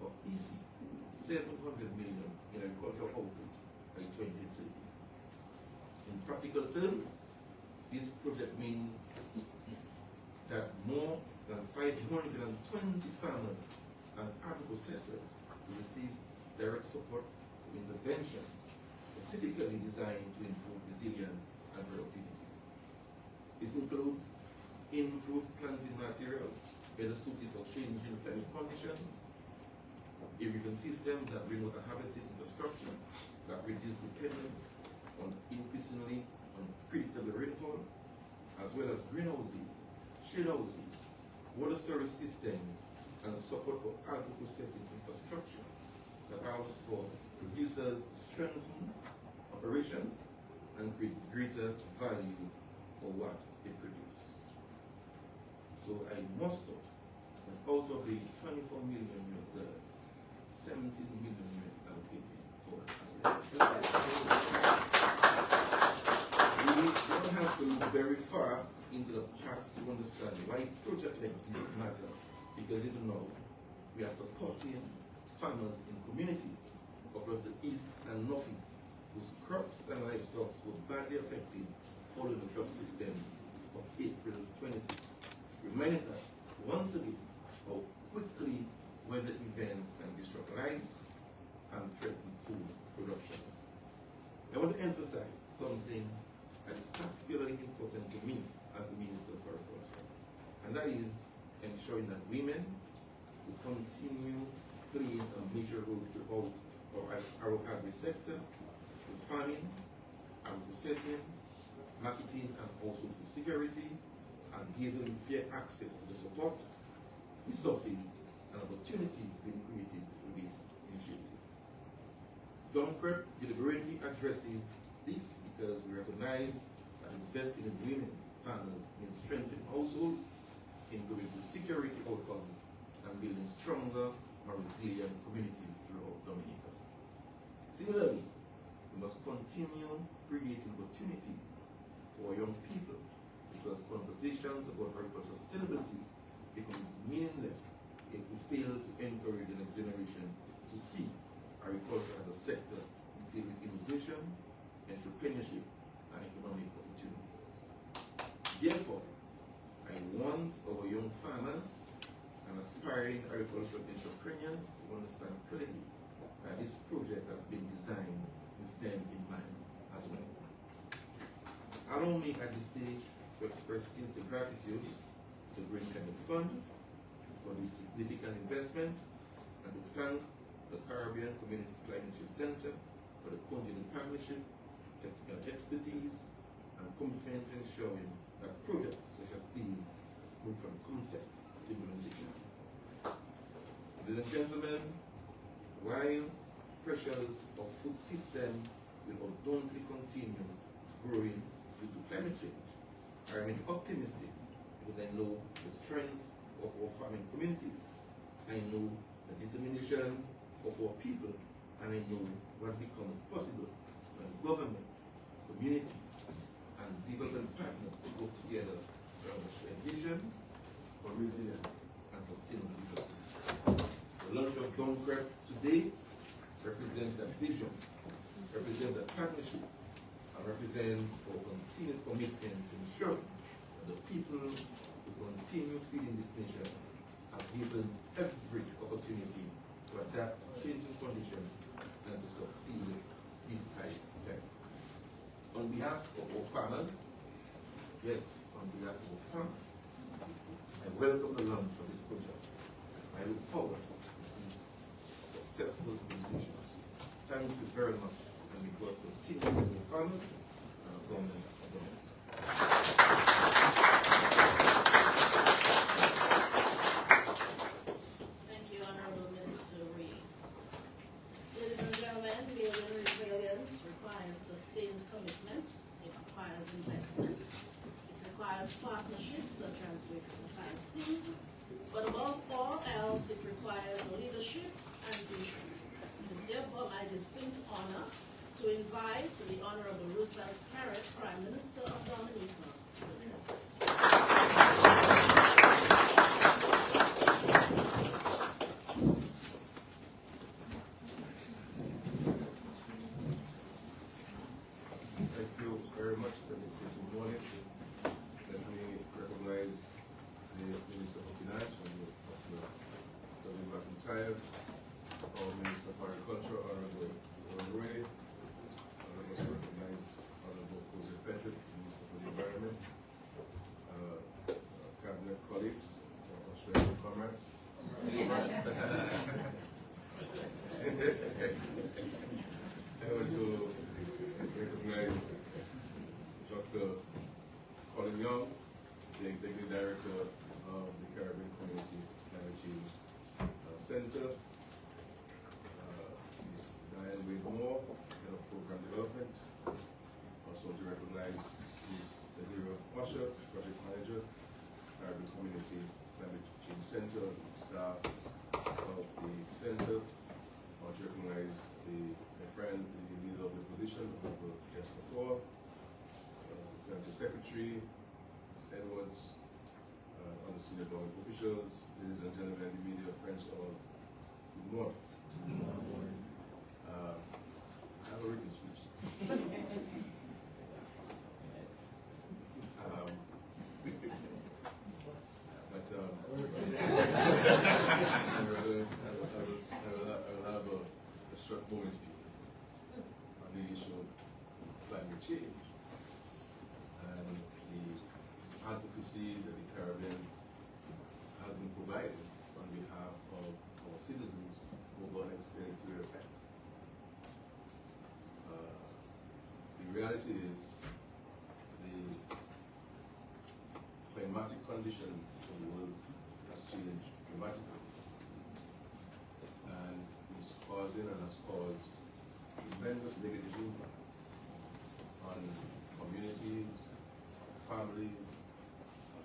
of easy $700 million in agricultural output by 2030. In practical terms, this project means that more than 520 farmers and agro-processors will receive direct support to intervention specifically designed to improve resilience and productivity. This includes improved planting materials, better suited for changing climate conditions, irrigation systems that bring water harvesting infrastructure that reduce dependence on increasingly unpredictable rainfall, as well as greenhouses, shade houses, water storage systems, and support for agro-processing infrastructure that allows for producers to strengthen operations and create greater value for what they produce. So I must note that out of the $24 million US, 17 million US is allocated for we don't have to look very far into the past to understand why projects like this matter, because even now we are supporting farmers in communities across the east and northeast whose crops and livestock were badly affected following the drought system of April 26, reminding us once again how quickly weather events can disrupt lives and threaten food production. I want to emphasize something that is particularly important to me as the Minister for Agriculture, and that is ensuring that women will continue playing a major role throughout our agri sector, in farming, agro-processing, marketing, and also food security, and give them fair access to the support, resources, and opportunities being created through this initiative. DOMCREP deliberately addresses this because we recognize that investing in women farmers means strengthening households, improving food security outcomes, and building stronger, more resilient communities throughout Dominica. Similarly, we must continue creating opportunities for young people, because conversations about agricultural sustainability becomes meaningless if we fail to encourage the next generation to see agriculture as a sector filled with innovation, entrepreneurship, and economic opportunity. Therefore, I want our young farmers and aspiring agricultural entrepreneurs to understand clearly that this project has been designed with them in mind as well. Allow me at this stage to express sincere gratitude to the Green Climate Fund for this significant investment, and to thank the Caribbean Community Climate Change Center for the continued partnership, technical expertise, and commitment to ensuring that projects such as these move from concept to implementation. Ladies and gentlemen, while pressures of food system will undoubtedly continue growing due to climate change, I remain optimistic because I know the strength of our farming communities. I know the determination of our people, and I know what becomes possible when government, communities, and development partners work together around a shared vision for resilience and sustainable development. The launch of DOMCREP today represents that vision, represents that partnership, and represents our continued commitment to ensure that the people who continue feeding this nation are given every opportunity to adapt to changing conditions and to succeed this high time. On behalf of our farmers, yes, on behalf of our farmers, I welcome the launch of this project. I look forward to this successful implementation. Thank you very much, and we God continue with our farmers and our government. Thank you, Honorable Minister Reed. Ladies and gentlemen, building resilience requires sustained commitment. It requires investment. It requires partnerships, such as with the 5 Cs. But above all else, it requires leadership and vision. It is therefore my distinct honor to invite the Honorable Roosevelt Skerrit, Prime Minister of Dominica, to address us. Thank you very much, Mr. Good morning. Let me recognize the Minister of Finance and the McIntyre, our Minister of Agriculture, Honorable Ray. I also recognize Honorable Roosevelt Skerrit, Minister for the Environment, Cabinet colleagues, comrades. Comrades. I want to recognize Dr. Colin Young, the Executive Director of the Caribbean Community Climate Change Center. Ms. Diane Wade-Moore, Head of Program Development. Also to recognize Ms. Zahira Washer, Project Manager, Caribbean Community Climate Change Center, staff of the center. I want to recognize my friend, the leader of the position, Honorable Jesper Thor, Country Secretary, Ms. Edwards, other senior government officials, ladies and gentlemen, the media, friends, all, good morning. I have a written speech. I will have a short moment here on the issue of climate change and the advocacy that the Caribbean has been providing on behalf of our citizens over an extended period of time. The reality is the climatic condition of the world has changed dramatically and is causing and has caused tremendous negative impact on communities, families,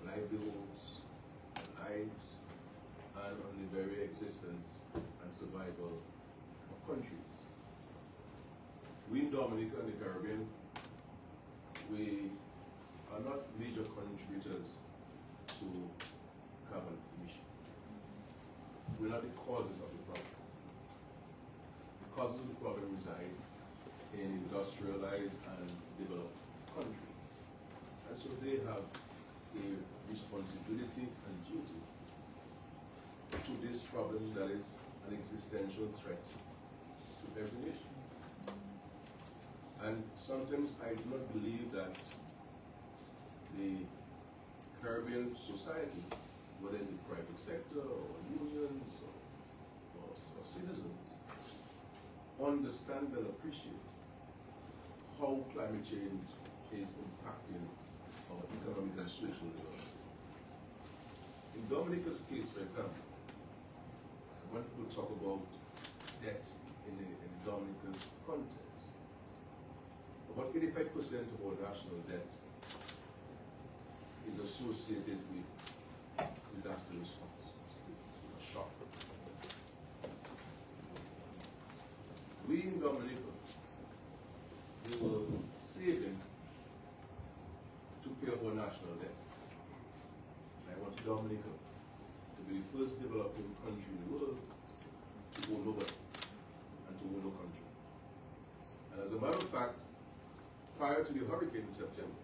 livelihoods, lives, and on the very existence and survival of countries. We in Dominica and the Caribbean, we are not major contributors to carbon emission. We're not the causes of the problem. The causes of the problem reside in industrialized and developed countries. And so they have a responsibility and duty to this problem that is an existential threat to every nation. And sometimes I do not believe that the Caribbean society, whether it's the private sector or unions or citizens, understand and appreciate how climate change is impacting our economic and social development. In Dominica's case, for example, when people talk about debt in the Dominica's context, about 85% of our national debt is associated with disaster response, a shock. We in Dominica, we were saving to pay off our national debt. I want Dominica to be the first developing country in the world to owe nobody and to owe no country. And as a matter of fact, prior to the hurricane in September,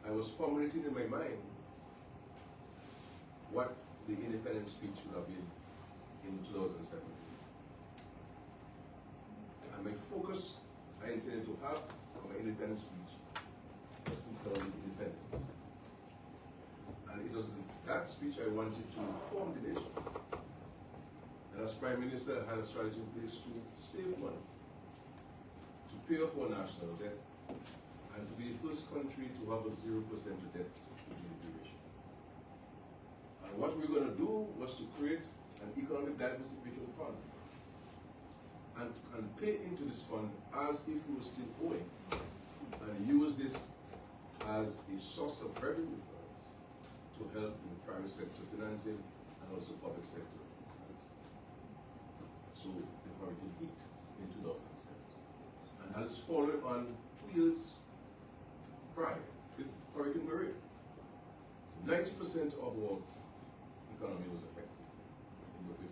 I was formulating in my mind what the independence speech would have been in 2017. And my focus I intended to have on my independence speech was to tell independence. And it was in that speech I wanted to form the nation. And as Prime Minister, I had a strategy in place to save money, to pay off our national debt, and to be the first country to have a 0% debt to GDP ratio. And what we were going to do was to create an economic diversification fund and pay into this fund as if we were still owing, and use this as a source of revenue for us to help in the private sector financing and also public sector financing. So the hurricane hit in 2007 and has followed on 2 years prior with Hurricane Maria. 90% of our economy was affected with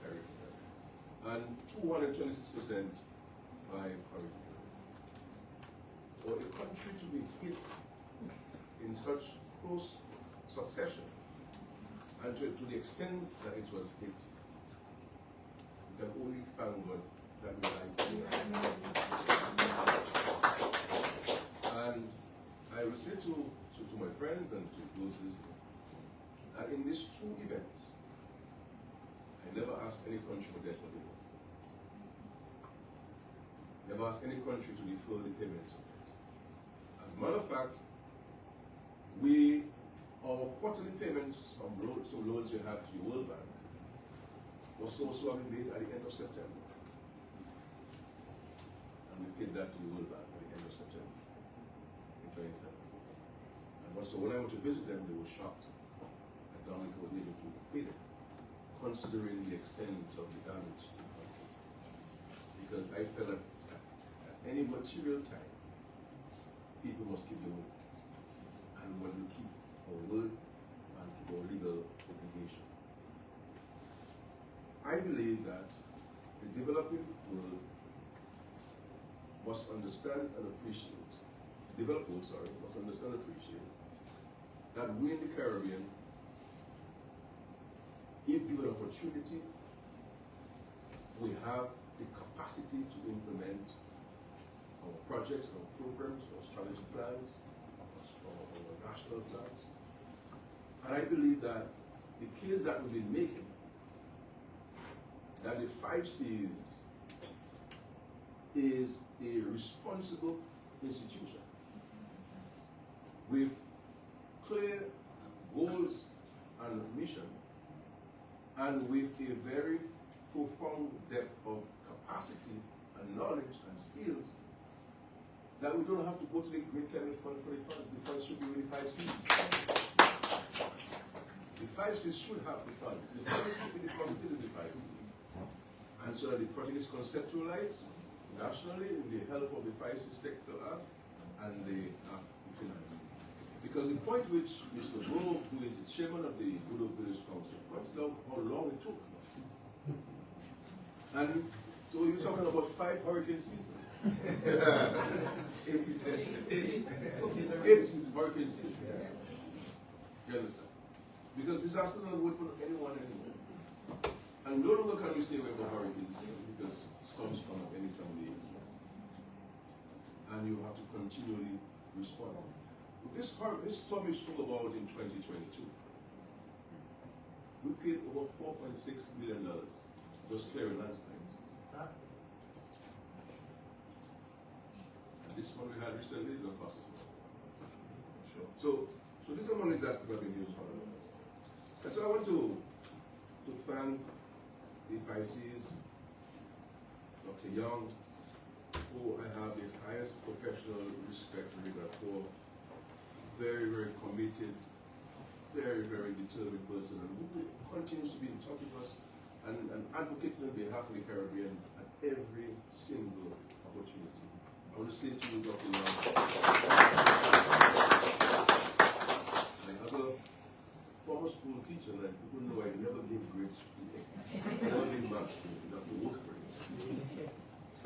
Hurricane Maria, and 226% by Hurricane Maria. For a country to be hit in such close succession, and to the extent that it was hit, we can only thank God that we are alive. And I will say to my friends and to those listening, that that in these two events, I never asked any country for debt forgiveness. Never asked any country to defer the payments of it. As a matter of fact, our quarterly payments on some loans we had to the World Bank was also having made at the end of September. And we paid that to the World Bank at the end of September in 2017. And so when I went to visit them, they were shocked that DOMCREP was able to pay them, considering the extent of the damage to the country. Because I felt that at any material time, people must keep their word. And when we keep our word and keep our legal obligation. I believe that the developing world must understand and appreciate, the developed world, must understand and appreciate that we in the Caribbean, if given opportunity, we have the capacity to implement our projects, our programs, our strategic plans, our national plans. And I believe that the case that we've been making, that the 5 C's is a responsible institution with clear goals and mission, and with a very profound depth of capacity and knowledge and skills, that we don't have to go to the Great Climate Fund for the funds. The funds should be with the 5 C's. The 5 C's should have the funds. The funds should be deposited in the 5 C's. And so that the project is conceptualized nationally with the help of the 5 C's technical app and the financing. Because the point which Mr. Grove, who is the chairman of the Good Hope Village Council, pointed out how long it took. And so you're talking about 5 hurricane seasons. 80 hurricane season. You understand? Because disasters don't wait for anyone anymore. And no longer can we say we have a hurricane season because storms come up any time of the year. And you have to continually respond. This storm we spoke about in 2022, we paid over $4.6 million just clearing landslides. And this one we had recently is going to cost us more. Sure. So these are monies that have been used for other others. And so I want to thank the 5 C's, Dr. Young, who I have the highest professional respect and regard for. Very, very committed, very, very determined person, and who continues to be in touch with us and advocating on behalf of the Caribbean at every single opportunity. I want to say to you, Dr. Young, I have a former school teacher, and people know I never gave grades school. I never gave math school. You have to work for it.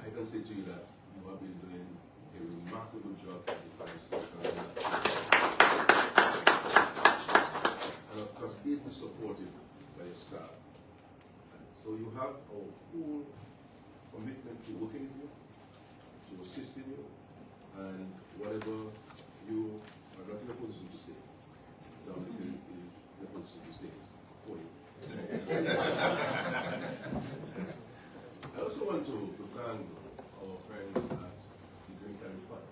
I can say to you that you have been doing a remarkable job at the 5 C's. And of course, ably supported by your staff. So you have our full commitment to working with you, to assisting you, and whatever you are not in a position to say, DOMCREP is in a position to say for you. I also want to thank our friends at the Green Climate Fund.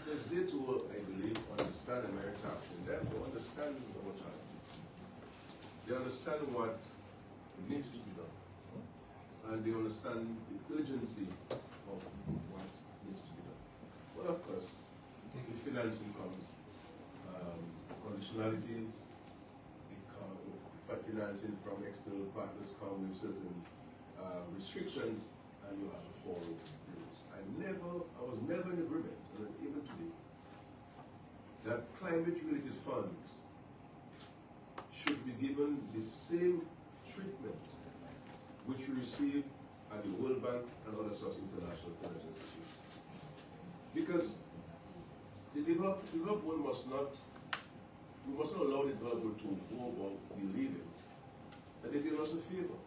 Because they too, I believe, understand American action. Therefore, understand our challenges. They understand what needs to be done. And they understand the urgency of what needs to be done. Well, of course, the financing comes, conditionalities, financing from external partners come with certain restrictions, and you have to follow rules. I was never in agreement, and even today, that climate-related funds should be given the same treatment which we receive at the World Bank and other such international financial institutions. Because the developed world we must not allow the developed world to go about believing that they do us a favor.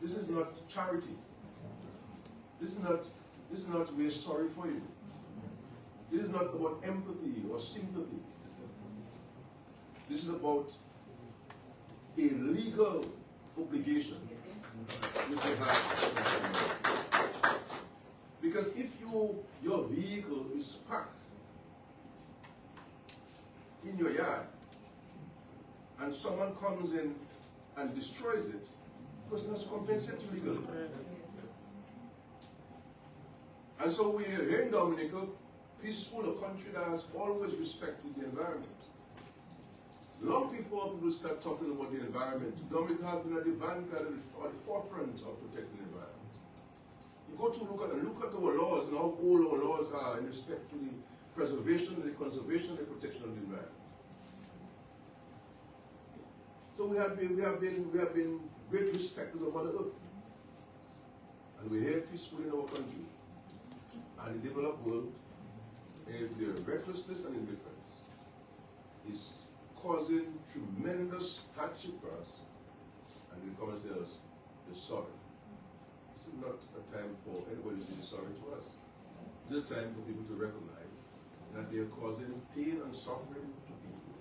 This is not charity. This is not we're sorry for you. This is is not about empathy or sympathy. This is about a legal obligation which you have. Because if your vehicle is parked in your yard and someone comes in and destroys it, the person has to compensate you legally. And so we are here in Dominica, peaceful, a country that has always respected the environment. Long before people start talking about the environment, Dominica has been at the vanguard, at the forefront of protecting the environment. You go to look at our laws and how old our laws are in respect to the preservation, the conservation, the protection of the environment. So we have been great respecters of Mother Earth. And we're here peacefully in our country. And the developed world, if their recklessness and indifference is causing tremendous hardship for us, and we come and say us, they're sorry. This is not a time for anybody to say sorry to us. This is a time for people to recognize that they are causing pain and suffering to people.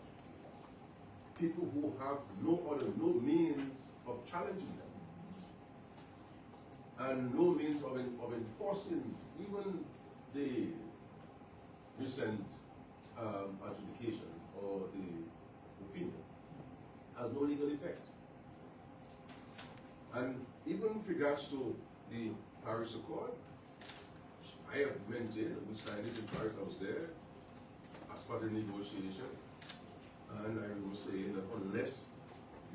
People who have no means of challenging them. And no means of enforcing even the recent adjudication or the opinion has no legal effect. And even with regards to the Paris Accord, I have maintained that we signed it in Paris, I was there, as part of the negotiation, and I was saying that unless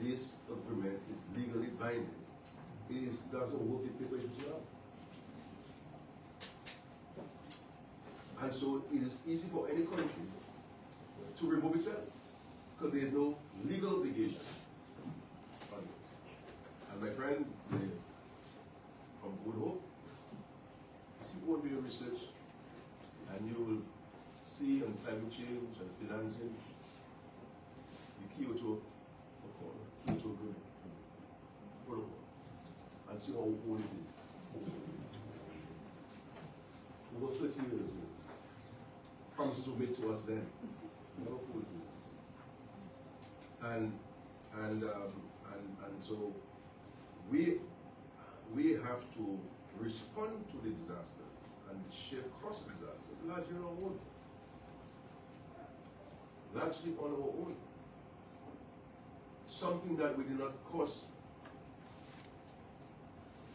this agreement is legally binding, it doesn't work in paper job. And so it is easy for any country to remove itself because there is no legal obligation on this. And my friend from Good Hope, if you go and do your research and you will see on climate change and financing the Keynote agreement protocol and see how old it is. Over 30 years ago. Promises were made to us then. No food. And so we have to respond to the disasters and the sheer cost of disasters largely on our own. Largely on our own. Something that we did not cause.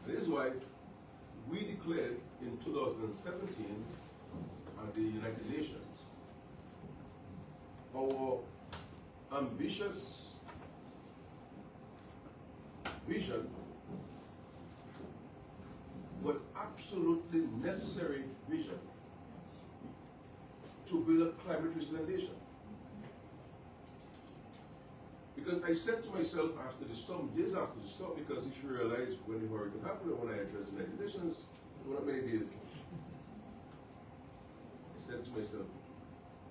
That is why we declared in 2017 at the United Nations our ambitious vision, but absolutely necessary vision to build a climate resilient nation. Because I said to myself after the storm, days after the storm, because if you realize when the hurricane happened and when I addressed the United Nations, it was not many days. I said to myself,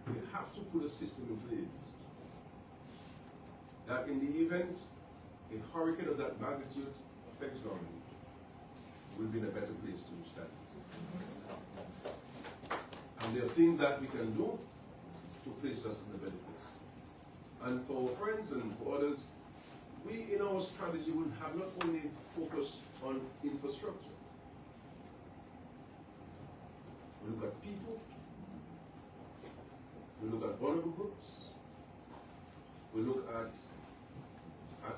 we have to put a system in place that in the event a hurricane of that magnitude affects Dominica, we'll be in a better place to withstand it. And there are things that we can do to place us in a better place. And for our friends and for others, we in our strategy will have not only focused on infrastructure. We look at people, we look at vulnerable groups, we look at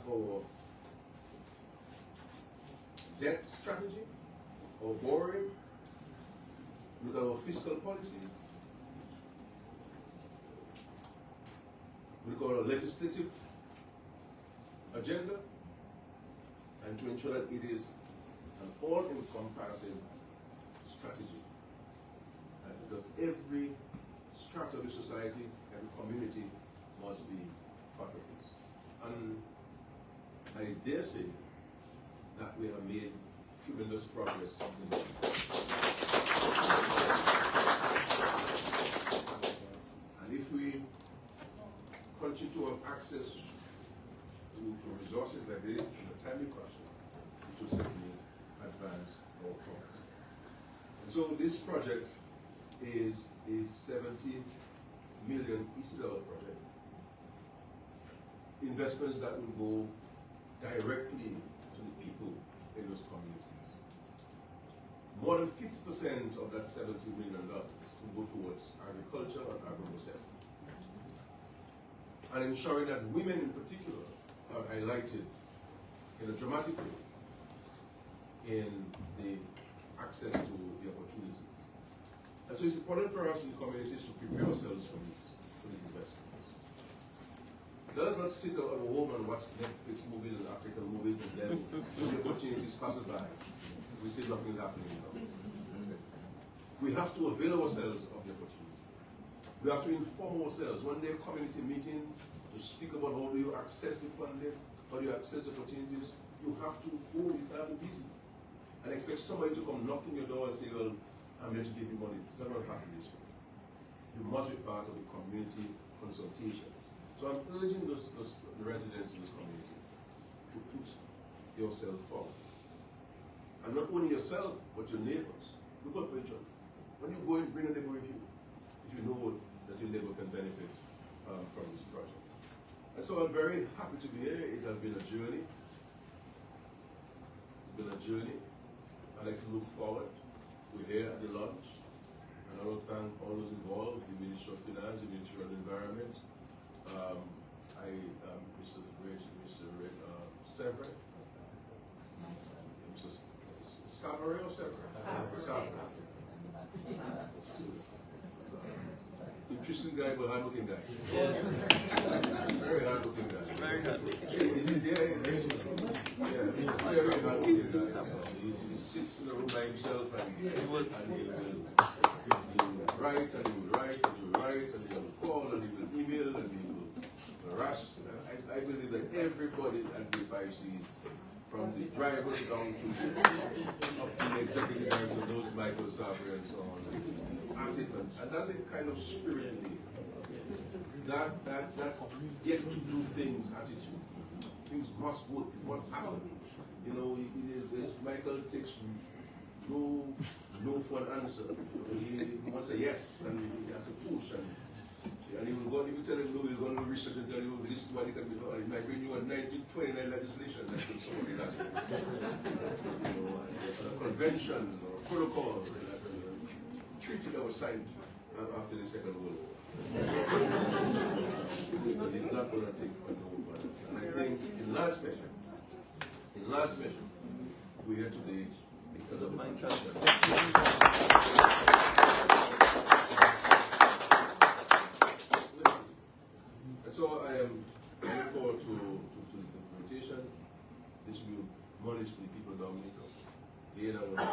our debt strategy, our borrowing, we look at our fiscal policies, we look at our legislative agenda, and to ensure that it is an all-encompassing strategy. Because every strata of the society, every community must be part of this. And I dare say that we have made tremendous progress in this. And if we continue to have access to resources like this in a timely fashion, it will certainly advance our cause. And so this project is a 70 million ECW project. Investments that will go directly to the people in those communities. More than 50% of that $70 million will go towards agriculture and agro-processing. And ensuring that women in particular are highlighted in a dramatic way in the access to the opportunities. And so it's important for us in the communities to prepare ourselves for these investments. Let us not sit at home and watch Netflix movies and African movies and then when the opportunities pass by, we see nothing happening. We have to avail ourselves of the opportunity. We have to inform ourselves when there are community meetings to speak about how do you access the funding, how do you access the opportunities. You have to go, you can't be busy. And expect somebody to come knock on your door and say, well, I'm here to give you money. It's not going to happen this way. You must be part of the community consultation. So I'm urging the residents in this community to put yourself forward. And not only yourself, but your neighbors. Look out for each other. When you go and bring a neighbor with you, if you know that your neighbor can benefit from this project. And so I'm very happy to be here. It has been a journey. It's been a journey. I'd like to look forward. We're here at the launch. And I want to thank all those involved, the Ministry of Finance, the Ministry of the Environment, Mr. Skerrit, Skerrit or Skerrit? Interesting guy, but hard-looking guy. Yes. Very hard-looking guy. Very hard-looking. Very hard-looking guy. He sits in the room by himself and he will write and he will write and he will write and he will call and he will email and he will harass. I believe that everybody at the 5Cs, from the driver down to the executive director, those micro staffers and so on, active, and that's a kind of spirit in me. That get to do things attitude. Things must work, it must happen. You know, Michael takes no for an answer. He wants a yes, and he has a push, and he will go, he will tell him no, he's going to research and tell you this is what it can be done. He might bring you a 1929 legislation that could somebody that. You know, a convention or a protocol, treaty that was signed after the Second World War. He's not going to take no for it. And I think in large measure, we're here today because of my culture. And so I am looking forward to the implementation. This will acknowledge the people of Dominica. Again, I want to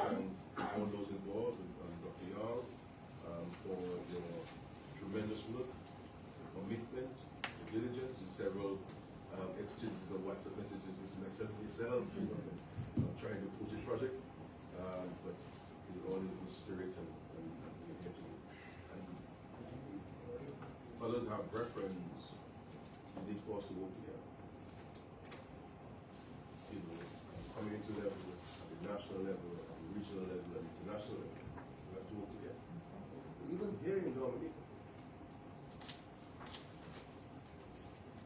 thank all those involved, Dr. Young, for your tremendous work, commitment, diligence, and several exchanges of WhatsApp messages between myself and yourself. Trying to push the project, but in all in good spirit and energy. And others have reference. We need for us to work together. You know, community level, at the national level, at the regional level, at the international level. We have to work together. Even here in Dominica,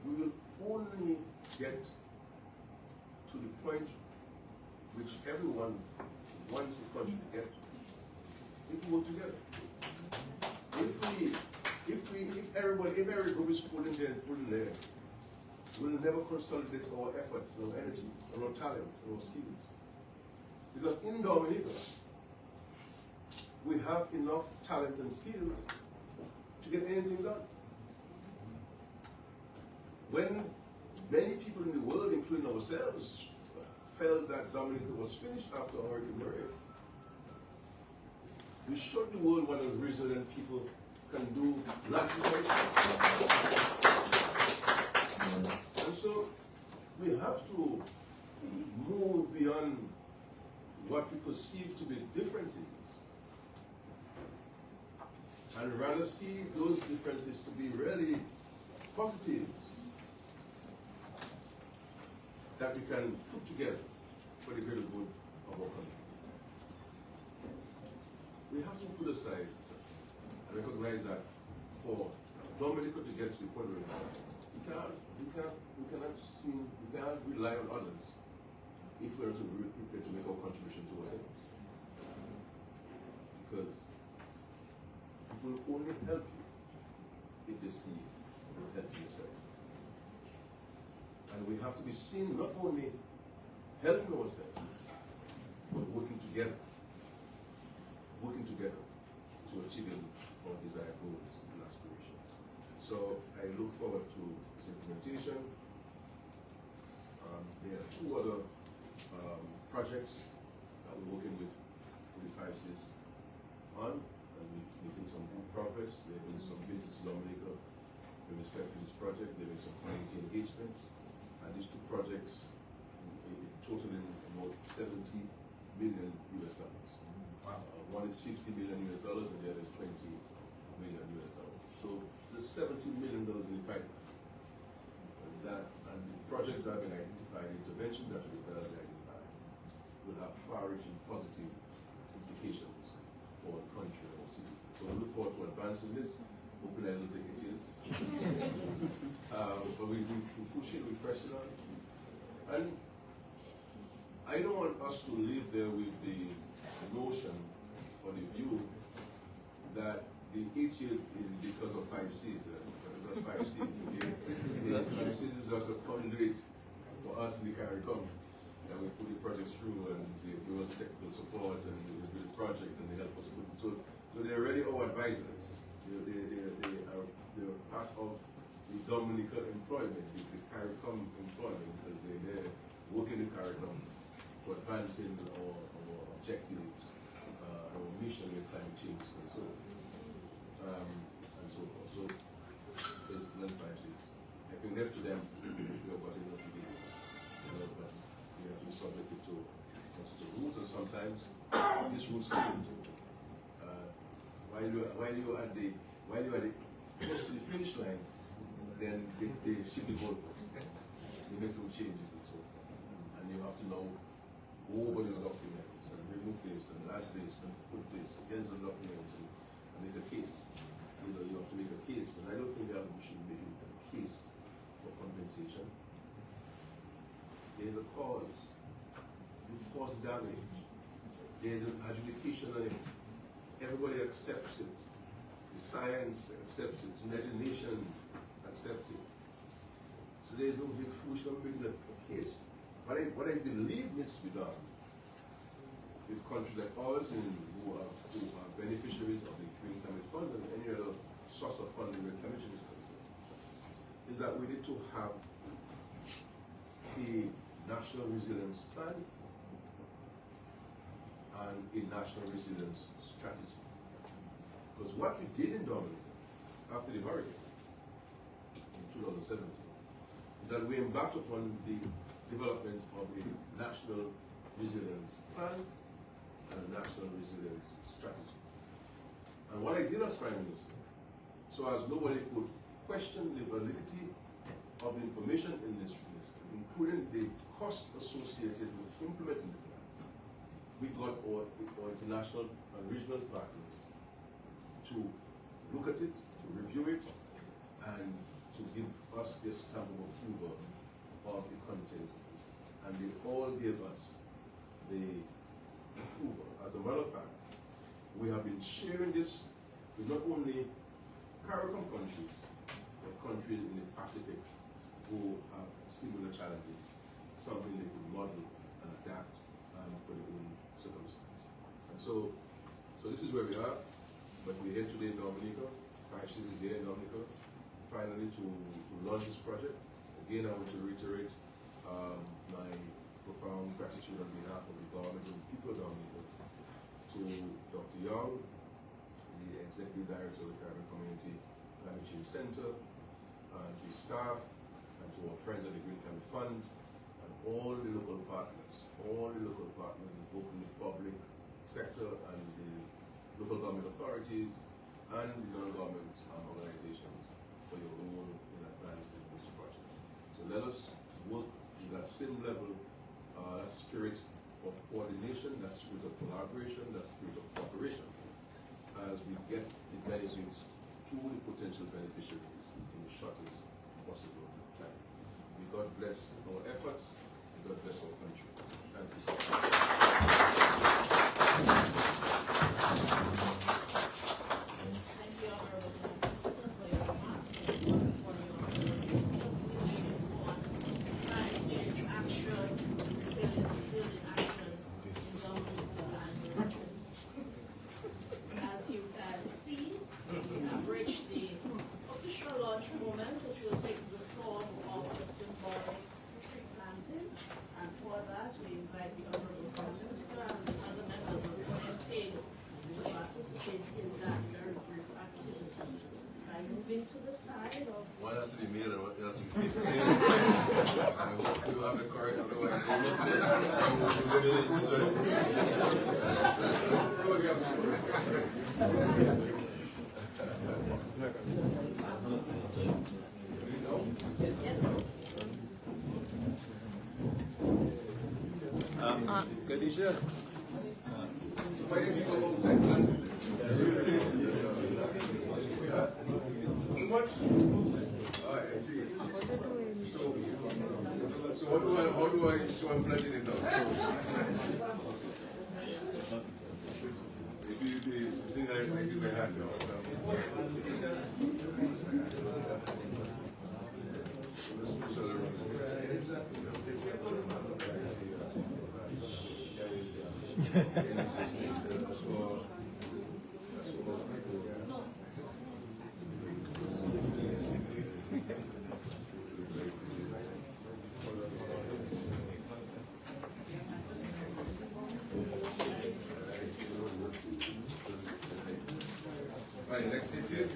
we will only get to the point which everyone wants the country to get to if we work together. If every group is pulling there, we'll never consolidate our efforts, our energies, our talents, our skills. Because in Dominica, we have enough talent and skills to get anything done. When many people in the world, including ourselves, felt that Dominica was finished after Hurricane Maria, we showed the world what a resilient people can do naturally. And so we have to move beyond what we perceive to be differences and rather see those differences to be really positives that we can put together for the greater good of our country. We have to put aside I recognize that for Dominica to get to the point where we cannot rely on others if we're to be prepared to make our contribution to ourselves. Because people will only help you if they see you help yourself. And we have to be seen not only helping ourselves, but working together to achieving our desired goals and aspirations. So I look forward to its implementation. There are two other projects that we're working with the 5Cs on, and we're making some good progress. There have been some visits to Dominica with respect to this project. There have been some community engagements, and these two projects totaling about $70 million US. One is $50 million US, and the other is $20 million US. So there's $70 million in the pipeline. And the projects that have been identified, the interventions that have been identified, will have far-reaching positive implications for the country and our city. So we look forward to advancing this. Hoping I don't think it is. But we push it, we press it on. And I don't want us to live there with the notion or the view that the issue is because of 5Cs. Because of 5Cs. Okay? 5Cs is just a conduit for us in the CARICOM. And we put the projects through and they give us technical support and they do the project and they help us put it through. So they're already our advisors. They're part of the Dominica employment, the CARICOM employment, because they're working in CARICOM to advancing our objectives, our mission with climate change is concerned, and so forth. So, then 5Cs. I think left to them, we have got enough to do. But we have to be subjected to rules, and sometimes these rules change. While you are at the close to the finish line, then they shift the goalposts. They make some changes and so forth. And you have to now go over these documents and remove this and add this and put this against the documents and make a case. You have to make a case. And I don't think that we should be making a case for compensation. There's a cause. You cause damage. There's an adjudication on it. Everybody accepts it. The science accepts it. The United Nations accepts it. So there's no big foolish of making a case. What I believe needs to be done with countries like ours and who are beneficiaries of the Green Climate Fund and any other source of funding where climate change is concerned, is that we need to have a national resilience plan and a national resilience strategy. Because what we did in Dominica after the hurricane in 2017 is that we embarked upon the development of a national resilience plan and a national resilience strategy. And what I did as Prime Minister, so as nobody could question the validity of the information in this list, including the cost associated with implementing the plan, we got our international and regional partners to look at it, to review it, and to give us their stamp of approval of the contents of this. And they all gave us the approval. As a matter of fact, we have been sharing this with not only CARICOM countries, but countries in the Pacific who have similar challenges, something they could model and adapt for their own circumstances. And so this is where we are, but we're here today in Dominica. 5Cs is here in Dominica, finally to launch this project. Again, I want to reiterate my profound gratitude on behalf of the government and the people of Dominica to Dr. Young, the Executive Director of the Caribbean Community Climate Change Center, and his staff, and to our friends at the Green Climate Fund, and all the local partners, both in the public sector and the local government authorities and the non-government organizations for your role in advancing this project. So let us work in that same level, that spirit of coordination, that spirit of collaboration, that spirit of cooperation, as we get the benefits to the potential beneficiaries in the shortest possible time. May God bless our efforts. May God bless our country. Thank you so much. Thank you, Honorable Minister, for your remarks, and also for your consistent leadership on climate change action, resilience building actions in Dominica and Britain. As you can see, we have reached the official launch moment, which will take the form of a symbolic tree planting. And for that, we invite the Honorable Prime Minister and the other members of the table to participate in that very brief activity. By moving to the side of One has to be male and one has to be female. I hope you have the courage, otherwise Khadija. why did you so long? Much? Oh, I see. So how do I show I'm pledging it now? You see the thing that I see my hand now. Right, next detail.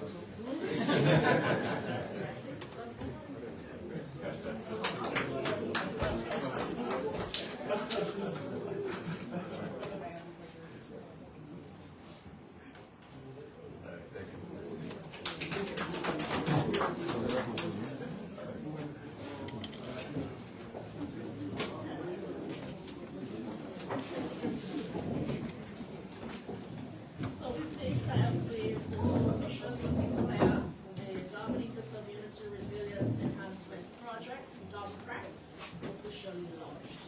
So with this, I am pleased to officially declare the Dominica Community Resilience Enhancement Project, DOMCREP, officially launched.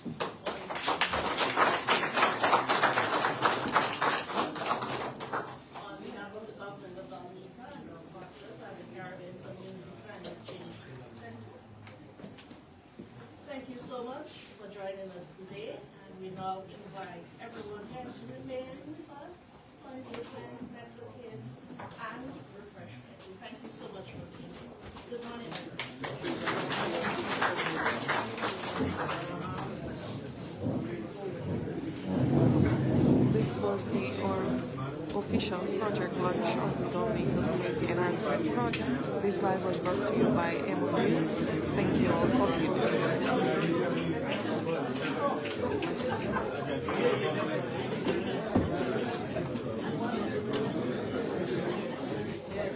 On behalf of the government of Dominica and our partners at the Caribbean Community Climate Change Center, thank you so much for joining us today, and we now invite everyone here to remain with us for engagement, networking, and refreshment. We thank you so much for being here. Good morning, This was the official project launch of the Dominican Community Enhancement Project. This live was brought to you by Emonews.